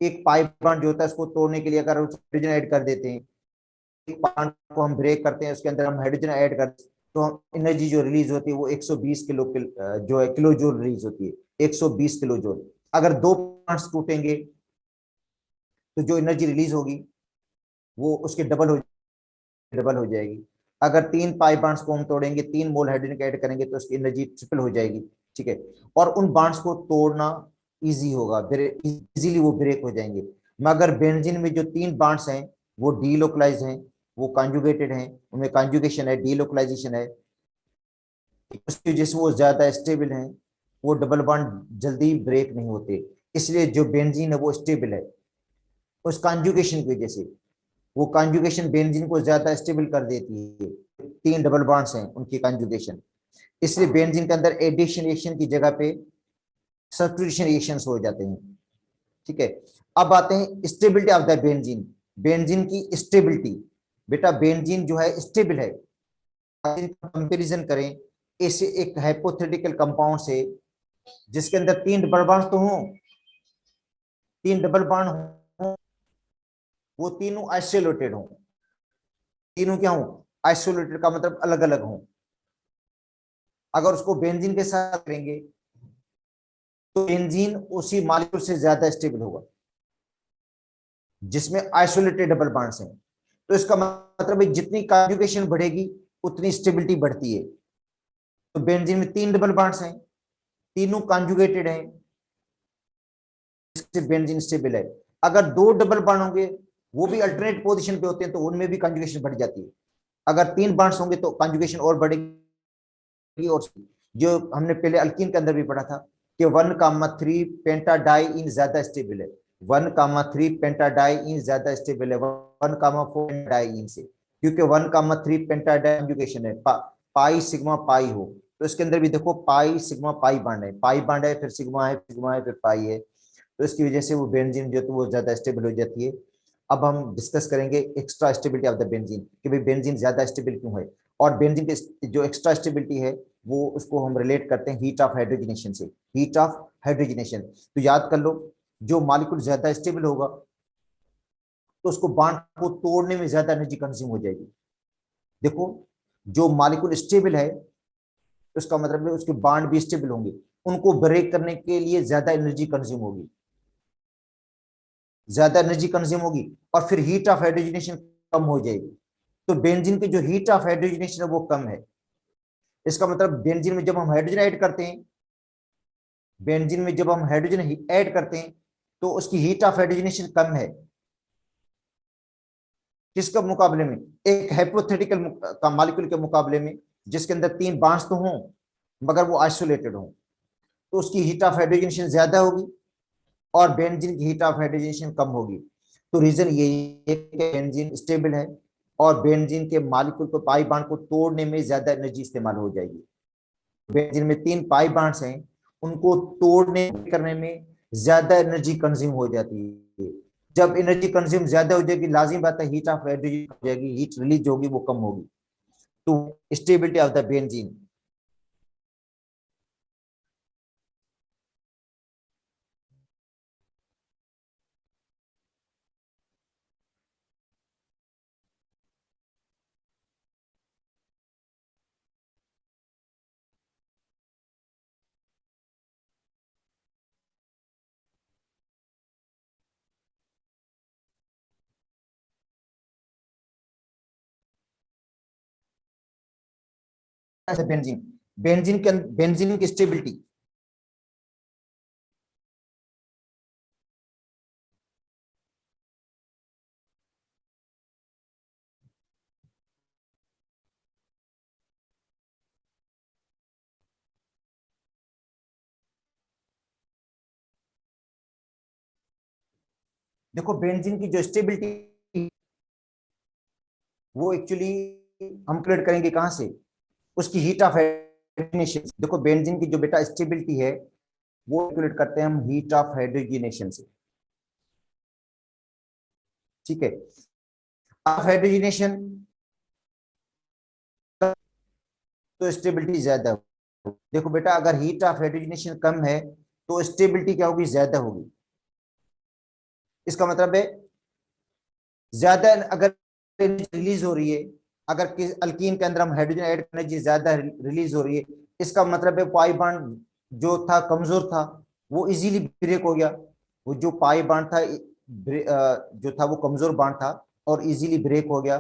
एक पाई बॉन्ड जो होता है उसको तोड़ने के लिए अगर उस हाइड्रोजन ऐड कर देते हैं, एक बॉन्ड को हम ब्रेक करते हैं, उसके अंदर हम हाइड्रोजन ऐड करते हैं, तो एनर्जी जो रिलीज होती है वो 120 जो है किलो जूल रिलीज होती है, 120 किलो जूल। अगर दो बॉन्ड्स टूटेंगे तो जो एनर्जी रिलीज होगी वो उसके डबल हो जाएगी। अगर तीन पाई बॉन्ड्स को हम तोड़ेंगे, 3 मोल हाइड्रोजन ऐड करेंगे तो उसकी एनर्जी ट्रिपल हो जाएगी। ठीक है, और उन बॉन्ड्स को तोड़ना इजी होगा, इजीली वो ब्रेक हो जाएंगे। मगर बेंजीन में जो 3 बॉन्ड्स हैं वो डीलोकलाइज हैं, वो कॉन्जुगेटेड हैं, उनमें कॉन्जुगेशन है, डीलोकलाइजेशन है, उसकी वजह से वो ज्यादा स्टेबल हैं, वो डबल बॉन्ड जल्दी ब्रेक नहीं होते। इसलिए जो बेंजीन है वो स्टेबल है उस कॉन्जुगेशन की वजह से। वो कॉन्जुगेशन बेंजीन को ज्यादा स्टेबल कर देती है, 3 डबल बॉन्ड्स हैं उनकी कॉन्जुगेशन। इसलिए बेंजीन के अंदर एडिशन रिएक्शन की जगह पे सब्स्टिट्यूशन रिएक्शंस हो जाते हैं। ठीक है, अब आते हैं stability of the benzene. Benzene की स्टेबिलिटी, बेटा बेंजीन जो है स्टेबल है। कंपैरिजन करें ऐसे एक हाइपोथेटिकल कंपाउंड से जिसके अंदर 3 डबल बॉन्ड तो हों, 3 डबल बॉन्ड हो, वो तीनों आइसोलेटेड हों, तीनों क्या हों, आइसोलेटेड का मतलब अलग अलग हों। अगर उसको बेंजीन के साथ करेंगे तो बेंजीन उसी मॉलिक्यूल से ज्यादा स्टेबल होगा जिसमें आइसोलेटेड डबल बॉन्ड्स हैं। तो इसका मतलब है जितनी कॉन्जुगेशन बढ़ेगी उतनी स्टेबिलिटी बढ़ती है। तो बेंजीन में 3 डबल बॉन्ड्स हैं, तीनों कॉन्जुगेटेड हैं, इससे बेंजीन स्टेबल है। अगर 2 डबल बॉन्ड होंगे वो भी अल्टरनेट पोजीशन पे होते हैं तो उनमें भी कॉन्जुगेशन बढ़ जाती है। अगर 3 बॉन्ड्स होंगे तो कॉन्जुगेशन और बढ़ेगी। और जो हमने पहले अल्कीन के अंदर भी पढ़ा था कि 1,3 पेंटाडाइइन ज्यादा स्टेबल है, 1,3 पेंटाडाइइन ज्यादा स्टेबल है 1,4 पेंटाडाइइन से, क्योंकि 1,3 पेंटाडाइन कॉन्जुगेशन है, पाई सिग्मा पाई हो। तो इसके अंदर भी देखो पाई सिग्मा पाई बॉन्ड है, पाई बॉन्ड है, फिर सिग्मा है, फिर पाई है। तो इसकी वजह से वो बेंजीन जो है वो ज्यादा स्टेबल हो जाती है। अब हम डिस्कस करेंगे extra stability of the benzene कि भाई बेंजीन ज्यादा स्टेबल क्यों है। और बेंजीन की जो एक्स्ट्रा स्टेबिलिटी है वो उसको हम रिलेट करते हैं हीट ऑफ हाइड्रोजनेशन से, हीट ऑफ हाइड्रोजनेशन। तो याद कर लो, जो मॉलिक्यूल ज्यादा स्टेबल होगा तो उसको बॉन्ड को तोड़ने में ज्यादा एनर्जी कंज्यूम हो जाएगी। देखो, जो मॉलिक्यूल स्टेबल है उसका मतलब है उसके बॉन्ड भी स्टेबल होंगे, उनको ब्रेक करने के लिए ज्यादा एनर्जी कंज्यूम होगी, ज्यादा एनर्जी कंज्यूम होगी, और फिर हीट ऑफ हाइड्रोजनेशन कम हो जाएगी। तो बेंजीन की जो हीट ऑफ हाइड्रोजनेशन है वो कम है। इसका मतलब बेंजीन में जब हम हाइड्रोजन ऐड करते हैं, बेंजीन में जब हम हाइड्रोजन ऐड करते हैं तो उसकी हीट ऑफ हाइड्रोजनेशन कम है। किसके मुकाबले में, एक हाइपोथेटिकल का मॉलिक्यूल के मुकाबले में जिसके अंदर 3 बॉन्ड्स तो हों मगर वो आइसोलेटेड हों, तो उसकी हीट ऑफ हाइड्रोजनेशन ज्यादा होगी और बेंजीन की हीट ऑफ हाइड्रोजनेशन कम होगी। तो रीजन ये है कि बेंजीन स्टेबल है और बेंजीन के मॉलिक्यूल को पाई बॉन्ड को तोड़ने में ज्यादा एनर्जी इस्तेमाल हो जाएगी। बेंजीन में 3 पाई बॉन्ड्स हैं, उनको तोड़ने करने में ज्यादा एनर्जी कंज्यूम हो जाती है। जब एनर्जी कंज्यूम ज्यादा हो जाएगी लाजिम बात है हीट ऑफ हाइड्रोजन हो जाएगी, हीट रिलीज होगी वो कम होगी। तो stability of the benzene. Benzene, benzene की स्टेबिलिटी, देखो बेंजीन की जो स्टेबिलिटी वो एक्चुअली हम कैलकुलेट करेंगे कहां से, उसकी हीट ऑफ हाइड्रोजनेशन। देखो बेंजीन की जो बेटा स्टेबिलिटी है वो कैलकुलेट करते हैं हम हीट ऑफ हाइड्रोजनेशन से। ठीक है, ऑफ हाइड्रोजनेशन तो स्टेबिलिटी ज्यादा देखो बेटा, अगर हीट ऑफ हाइड्रोजनेशन कम है तो स्टेबिलिटी क्या होगी, ज्यादा होगी। इसका मतलब है ज्यादा अगर रिलीज हो रही है, अगर अल्कीन के अंदर हम हाइड्रोजन ऐड एनर्जी ज्यादा रिलीज हो रही है, इसका मतलब है पाई बॉन्ड जो था कमजोर था, वो इजीली ब्रेक हो गया। वो जो पाई बॉन्ड था जो था वो कमजोर बॉन्ड था और इजीली ब्रेक हो गया,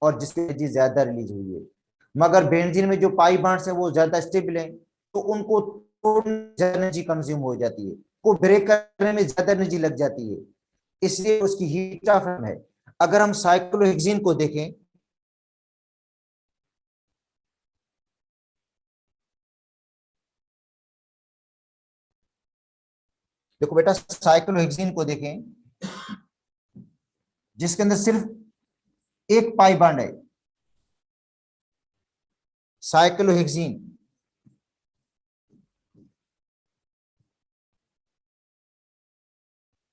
और जिसकी एनर्जी ज्यादा रिलीज हुई है। मगर बेंजीन में जो पाई बॉन्ड्स है वो ज्यादा स्टेबल है, तो उनको तोड़ने में ज्यादा एनर्जी कंज्यूम हो जाती है, को ब्रेक करने में ज्यादा एनर्जी लग जाती है, इसलिए उसकी हीट ऑफ है। अगर हम साइक्लोहेक्सीन को देखें, देखो बेटा साइक्लोहेक्सीन को देखें, जिसके अंदर सिर्फ एक पाई बॉन्ड है, साइक्लोहेक्सीन,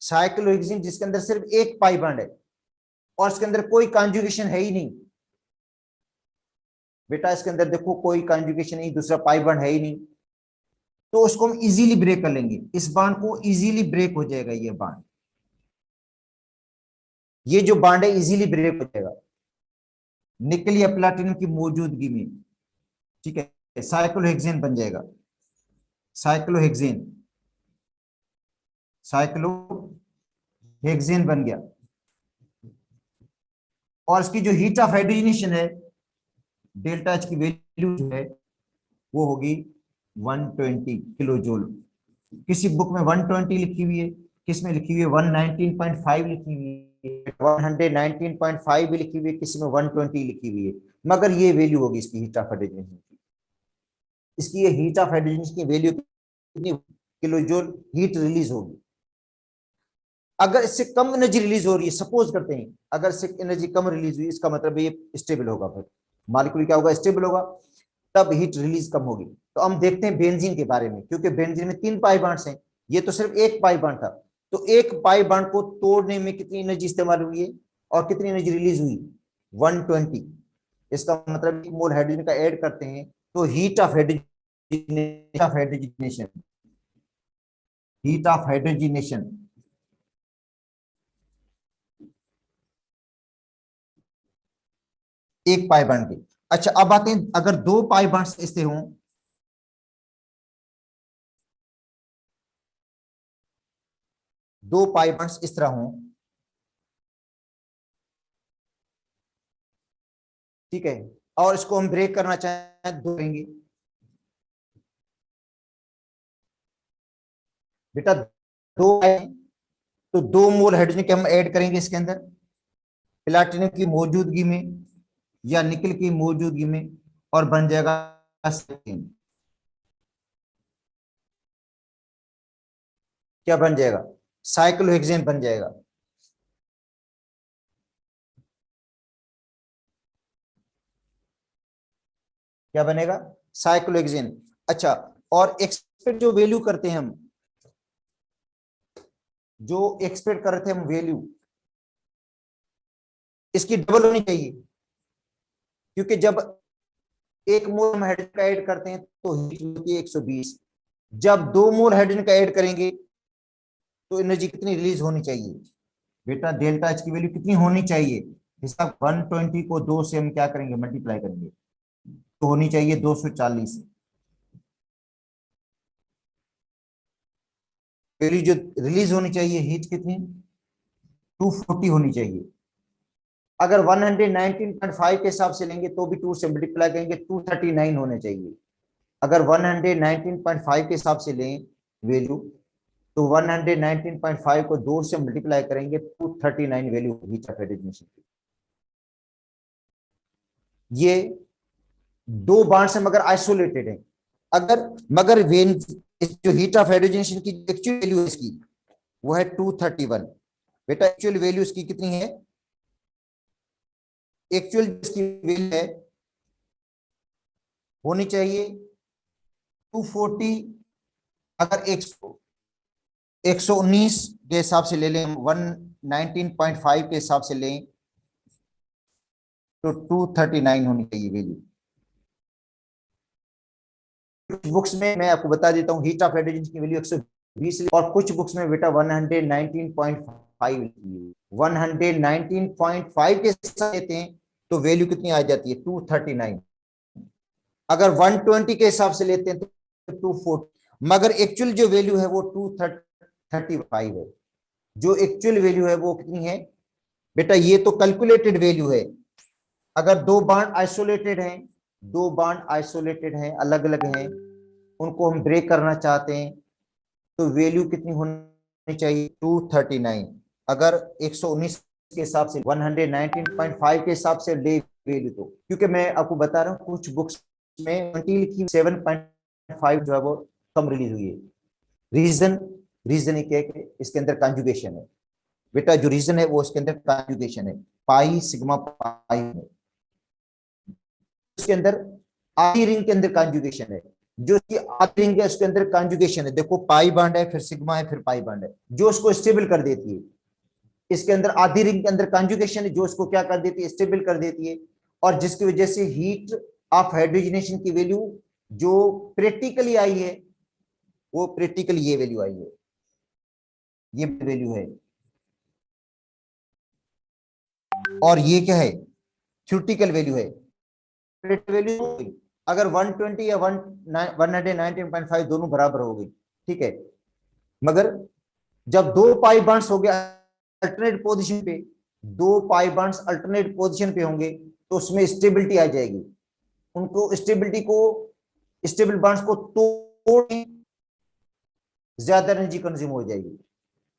साइक्लोहेक्सीन जिसके अंदर सिर्फ एक पाई बॉन्ड है और इसके अंदर कोई कॉन्जुगेशन है ही नहीं। बेटा इसके अंदर देखो कोई कॉन्जुगेशन नहीं, दूसरा पाई बॉन्ड है ही नहीं, तो उसको हम इजीली ब्रेक कर लेंगे, इस बॉन्ड को इजीली ब्रेक हो जाएगा, ये बॉन्ड, ये जो बॉन्ड है इजीली ब्रेक हो जाएगा निकल या प्लाटिनम की मौजूदगी में। ठीक है, साइक्लोहेक्सेन बन जाएगा, साइक्लोहेक्सेन, साइक्लोहेक्सेन बन गया। और इसकी जो हीट ऑफ हाइड्रोजनेशन है, डेल्टा एच की वैल्यू जो है वो होगी 120 किलो जूल। किसी बुक में 120 लिखी हुई है, किस में लिखी हुई है 119.5 लिखी हुई है, 119.5 भी लिखी हुई है, किसी में 120 लिखी हुई है, मगर ये वैल्यू होगी इसकी हीट ऑफ हाइड्रोजनेशन की। इसकी ये हीट ऑफ हाइड्रोजनेशन की वैल्यू कितनी किलो जूल हीट रिलीज होगी। अगर इससे कम एनर्जी रिलीज हो रही है, सपोज करते हैं अगर इससे एनर्जी कम रिलीज हुई, इसका मतलब ये स्टेबल होगा, फिर मॉलिक्यूल क्या होगा, स्टेबल होगा, तब हीट रिलीज कम होगी। तो हम देखते हैं बेंजीन के बारे में, क्योंकि बेंजीन में 3 पाई बॉन्ड्स हैं, ये तो सिर्फ एक पाई बॉन्ड था, तो एक पाई बॉन्ड को तोड़ने में कितनी एनर्जी इस्तेमाल हुई है और कितनी एनर्जी रिलीज हुई, 120। इसका मतलब मोल हाइड्रोजन का ऐड करते हैं तो heat of hydrogenation, heat of hydrogenation एक पाई बॉन्ड की। अच्छा अब आते हैं, अगर 2 पाई बॉन्ड्स ऐसे हों, 2 पाई बॉन्ड्स इस तरह हों, ठीक है, और इसको हम ब्रेक करना चाहें, दो करेंगे बेटा, दो आए तो 2 मोल हाइड्रोजन के हम ऐड करेंगे इसके अंदर, प्लाटिनम की मौजूदगी में या निकल की मौजूदगी में, और बन जाएगा सेकेंड। क्या बन जाएगा, साइक्लोहेक्सेन बन जाएगा। क्या बनेगा, साइक्लोहेक्सेन। अच्छा, और एक्सपेक्ट जो वैल्यू करते हैं हम, जो एक्सपेक्ट कर रहे थे हम वैल्यू, इसकी डबल होनी चाहिए, क्योंकि जब 1 मोल हम हाइड्रोजन का ऐड करते हैं तो हीट होती है 120, जब 2 मोल हाइड्रोजन का ऐड करेंगे तो एनर्जी कितनी रिलीज होनी चाहिए बेटा, डेल्टा एच की वैल्यू कितनी होनी चाहिए, हिसाब 120 को 2 से हम क्या करेंगे, मल्टीप्लाई करेंगे, तो होनी चाहिए 240। वैल्यू जो रिलीज होनी चाहिए हीट कितनी, 240 होनी चाहिए। अगर 119.5 के हिसाब से लेंगे तो भी 2 से मल्टीप्लाई करेंगे, 239 होने चाहिए। अगर 119.5 के हिसाब से लें वैल्यू, तो 119.5 को 2 से मल्टीप्लाई करेंगे, 239 वैल्यू हीट ऑफ हाइड्रोजनेशन की। ये 2 बार से मगर आइसोलेटेड है, अगर मगर वेन जो हीट ऑफ हाइड्रोजनेशन की एक्चुअल वैल्यू है इसकी, वो है 231। बेटा एक्चुअल वैल्यू इसकी कितनी है, एक्चुअल इसकी वैल्यू है होनी चाहिए 240। अगर 119 के हिसाब से ले लें, 119.5 के हिसाब से लें, तो 239 होनी चाहिए वैल्यू। कुछ बुक्स में मैं आपको बता देता हूँ, हीट ऑफ हाइड्रोजन की वैल्यू 120 और कुछ बुक्स में बेटा 119.5 119.5 के साथ लेते हैं तो वैल्यू कितनी आ जाती है 239। अगर 120 के हिसाब से लेते हैं तो 240, मगर एक्चुअल जो वैल्यू है वो 235 है। जो एक्चुअल वैल्यू है वो कितनी है बेटा, ये तो कैलकुलेटेड वैल्यू है। अगर दो बॉन्ड आइसोलेटेड हैं, दो बॉन्ड आइसोलेटेड हैं, अलग अलग हैं, उनको हम ब्रेक करना चाहते हैं तो वैल्यू कितनी होनी चाहिए 239। अगर 119 के हिसाब से 119.5 के हिसाब से ले वैल्यू, तो क्योंकि मैं आपको बता रहा हूँ कुछ बुक्स में 7.5 जो है वो कम रिलीज हुई है। रीजन ये क्या है कि इसके अंदर कंजुगेशन है बेटा, जो रीजन है वो इसके अंदर कंजुगेशन है, पाई सिग्मा पाई है, उसके अंदर आधी रिंग के अंदर कंजुगेशन है, जो उसकी आधी रिंग है उसके अंदर कंजुगेशन है। देखो पाई बॉन्ड है, फिर सिग्मा है, फिर पाई बॉन्ड है, जो उसको स्टेबल कर देती है। इसके अंदर आधी रिंग के अंदर कंजुगेशन है, जो उसको क्या कर देती है, स्टेबल कर देती है, और जिसकी वजह से हीट ऑफ हाइड्रोजनेशन की वैल्यू जो प्रैक्टिकली आई है वो प्रैक्टिकली ये वैल्यू आई है, ये वैल्यू है। और ये क्या है, थ्योरेटिकल वैल्यू है। वैल्यू अगर 120 या 119.5 दोनों बराबर हो गई, ठीक है, मगर जब दो पाई बॉन्ड्स हो गए अल्टरनेट पोजीशन पे, दो पाई बॉन्ड्स अल्टरनेट पोजीशन पे होंगे तो उसमें स्टेबिलिटी आ जाएगी। उनको स्टेबल बॉन्ड्स को तोड़ने ज्यादा एनर्जी कंज्यूम हो जाएगी।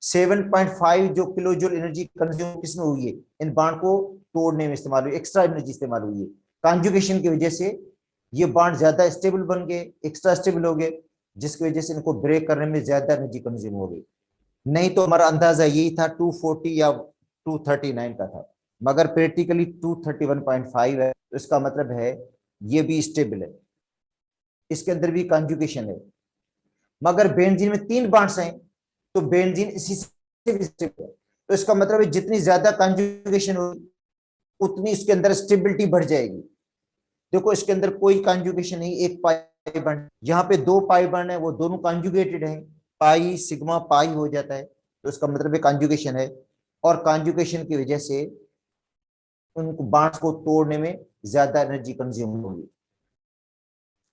7.5 जो किलो जूल एनर्जी कंज्यूम किसमें हुई है, इन बॉन्ड को तोड़ने में इस्तेमाल हुई, एक्स्ट्रा एनर्जी इस्तेमाल हुई है। कॉन्जुगेशन की वजह से ये बॉन्ड ज्यादा स्टेबल बन गए, एक्स्ट्रा स्टेबल हो गए, जिसकी वजह से इनको ब्रेक करने में ज्यादा एनर्जी कंज्यूम हो गई। नहीं तो हमारा अंदाजा यही था 240 या 239 का था, मगर प्रैक्टिकली 231.5 है, तो इसका मतलब है ये भी स्टेबल है, इसके अंदर भी कॉन्जुगेशन है। मगर बेंजीन में 3 बॉन्ड्स हैं तो बेंजीन इसी से भी स्टेबल है, तो इसका मतलब है जितनी ज्यादा कॉन्जुगेशन होगी उतनी इसके अंदर स्टेबिलिटी बढ़ जाएगी। देखो इसके अंदर कोई कॉन्जुगेशन नहीं, एक पाई बॉन्ड, यहाँ पे दो पाई बॉन्ड है वो दोनों कॉन्जुगेटेड हैं, पाई सिग्मा पाई हो जाता है, तो इसका मतलब है कॉन्जुगेशन है, और कॉन्जुगेशन की वजह से उनको बॉन्ड्स को तोड़ने में ज्यादा एनर्जी कंज्यूम होगी,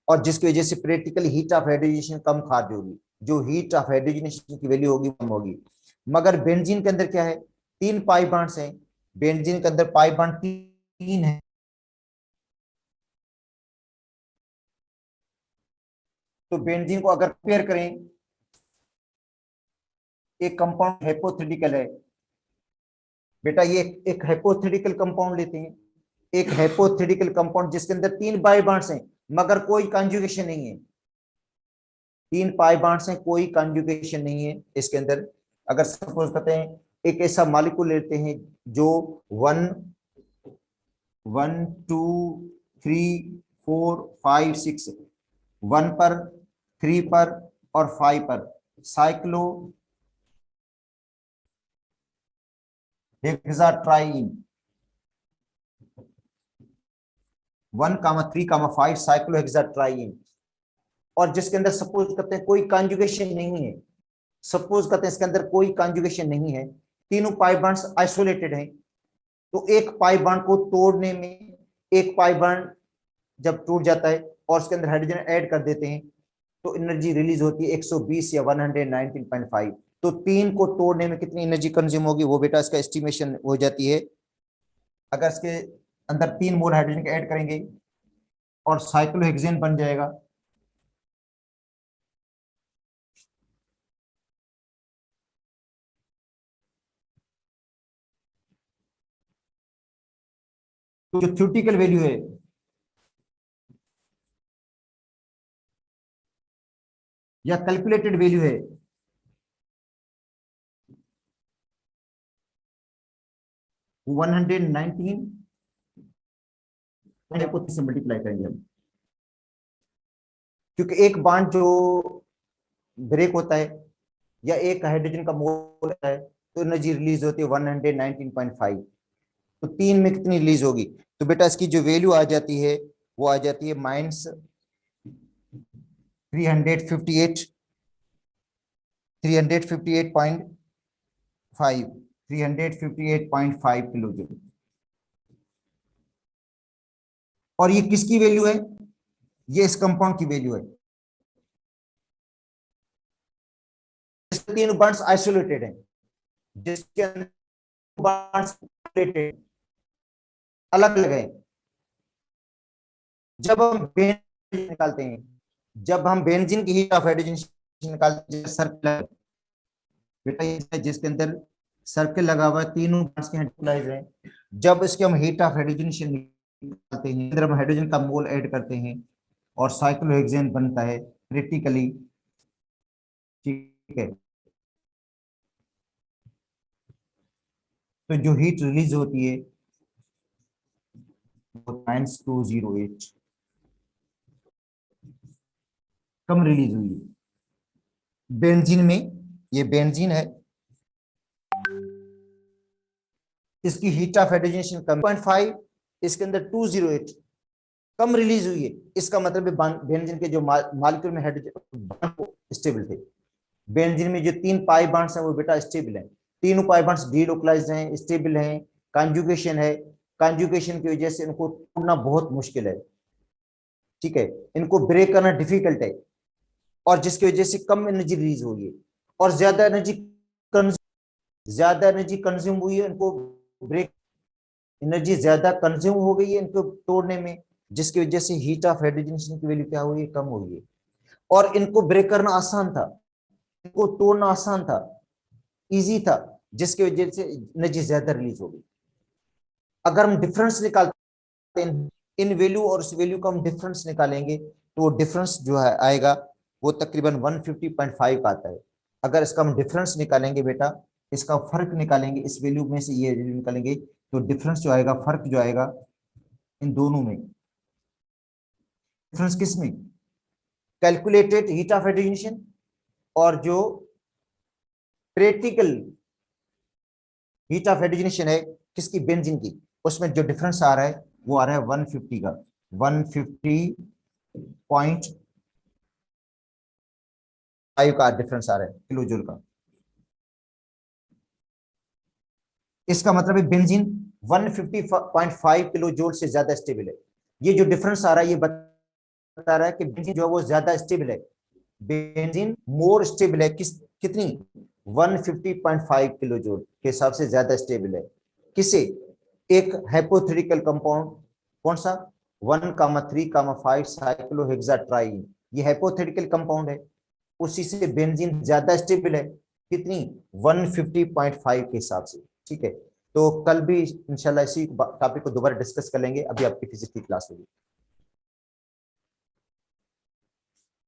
और जिसकी वजह से प्रैक्टिकली हीट ऑफ हाइड्रोजनेशन कम खार्ज होगी, जो हीट ऑफ हाइड्रोजनेशन की वैल्यू होगी कम होगी। मगर बेंजीन के अंदर क्या है, 3 पाई बॉन्ड्स हैं, बेंजीन के अंदर पाई बॉन्ड 3 है, तो बेंजीन को अगर कंपेयर करें, एक कंपाउंड हाइपोथेटिकल है बेटा, ये एक हाइपोथेटिकल कंपाउंड लेते हैं, एक हाइपोथेटिकल कंपाउंड जिसके अंदर 3 पाई बॉन्ड्स हैं मगर कोई कॉन्जुगेशन नहीं है, 3 पाई बॉन्ड्स हैं, कोई कॉन्जुगेशन नहीं है इसके अंदर। अगर सपोज करते हैं एक ऐसा मॉलिक्यूल लेते हैं जो 1 2 3 4 5 6 1 पर, 3 पर और 5 पर साइक्लो हेक्साट्राइन 1,3,5 साइक्लो हेक्साट्राइन, और जिसके अंदर सपोज करते हैं कोई कॉन्जुगेशन नहीं है, सपोज करते हैं इसके अंदर कोई कॉन्जुगेशन नहीं है, तीनों पाई बॉन्ड्स आइसोलेटेड हैं, तो एक पाई बॉन्ड को तोड़ने में, एक पाई बॉन्ड जब टूट जाता है और उसके अंदर हाइड्रोजन ऐड कर देते हैं तो एनर्जी रिलीज होती है 120 या 119.5। तो 3 को तोड़ने में कितनी एनर्जी कंज्यूम होगी वो बेटा इसका एस्टिमेशन हो जाती है। अगर इसके अंदर 3 मोल हाइड्रोजन ऐड करेंगे और साइक्लोहेक्सेन बन जाएगा, तो जो थ्योरेटिकल वैल्यू है या कैलकुलेटेड वैल्यू है वो 119 से मल्टीप्लाई करेंगे हम, क्योंकि एक बॉन्ड जो ब्रेक होता है या एक हाइड्रोजन का मोल होता है तो एनर्जी रिलीज होती है 119.5, तो 3 में कितनी रिलीज होगी, तो बेटा इसकी जो वैल्यू आ जाती है वो आ जाती है 358 358.5 358.5 किलो जूल। और ये किसकी वैल्यू है? ये इस कंपाउंड की वैल्यू है। इसके तीन बॉन्ड्स आइसोलेटेड हैं, जिसके अंदर बॉन्ड्स अलग अलग है। जब हम बेंजीन निकालते हैं, जब हम बेंजीन की हीट ऑफ हाइड्रोजन निकालते हैं, सर्कल बेटा जिसके अंदर सर्कल लगा हुआ है, तीनों बॉन्ड्स के हाइड्रोलाइज हैं। जब इसके हम हीट ऑफ हाइड्रोजन निकालते हैं, अंदर हम हाइड्रोजन का मोल ऐड करते हैं और साइक्लोहेक्सेन बनता है क्रिटिकली। ठीक है, तो जो हीट रिलीज होती है वो -208 कम रिलीज हुई है बेंजीन में। ये बेंजीन है, इसकी हीट ऑफ हाइड्रोजनेशन कम 0.5, इसके अंदर 208 कम रिलीज हुई है। इसका मतलब है बेंजीन के जो मॉलिक्यूल में हाइड्रोजन स्टेबल थे। बेंजीन में जो 3 पाई बॉन्ड्स हैं वो बेटा स्टेबल हैं, तीनों पाई बॉन्ड्स डीलोकलाइज्ड हैं, स्टेबल हैं। कॉन्जुगेशन है, कॉन्जुगेशन की वजह से इनको तोड़ना बहुत मुश्किल है। ठीक है, इनको ब्रेक करना डिफिकल्ट है, और जिसकी वजह से कम एनर्जी रिलीज हुई है और ज्यादा एनर्जी कंज्यूम हुई है। इनको ब्रेक एनर्जी ज्यादा कंज्यूम हो गई है इनको तोड़ने में, जिसकी वजह से हीट ऑफ हाइड्रोजनेशन की वैल्यू क्या हुई है? कम हुई है। और इनको ब्रेक करना आसान था, इनको तोड़ना आसान था, इजी था, जिसकी वजह से एनर्जी ज्यादा रिलीज हो गई। अगर हम डिफरेंस निकालते हैं इन वैल्यू और इस वैल्यू का हम डिफरेंस निकालेंगे, तो वो डिफरेंस जो है आएगा वो तकरीबन 150.5 आता है। अगर इसका हम डिफरेंस निकालेंगे बेटा, इसका फर्क निकालेंगे, इस वैल्यू में से ये वैल्यू निकालेंगे, तो डिफरेंस जो आएगा, फर्क जो आएगा इन दोनों में, डिफरेंस किस में? कैलकुलेटेड हीट ऑफ हाइड्रोजनेशन और जो प्रैक्टिकल हीट ऑफ हाइड्रोजनेशन है किसकी? बेंजीन की। उसमें जो डिफरेंस आ रहा है वो आ रहा है 150 का, 150.5 का डिफरेंस आ रहा है किलो जूल का। इसका मतलब है बेंजीन 150.5 किलो जूल से ज्यादा स्टेबल है। ये जो डिफरेंस आ रहा है ये बता रहा है कि बेंजीन जो है वो ज्यादा स्टेबल है। बेंजीन मोर स्टेबल है, कितनी? 150.5 किलो जूल के हिसाब से ज्यादा स्टेबल है। किसे? एक हाइपोथेटिकल कंपाउंड, कौन सा? 1,3,5 साइक्लोहेक्साट्राइन, ये हाइपोथेटिकल कंपाउंड है, उसी से बेंजीन ज्यादा स्टेबल है। कितनी? 150.5 के हिसाब से। ठीक है, तो कल भी इंशाल्लाह इसी टॉपिक को दोबारा डिस्कस कर लेंगे। अभी आपकी फिजिक्स की क्लास होगी।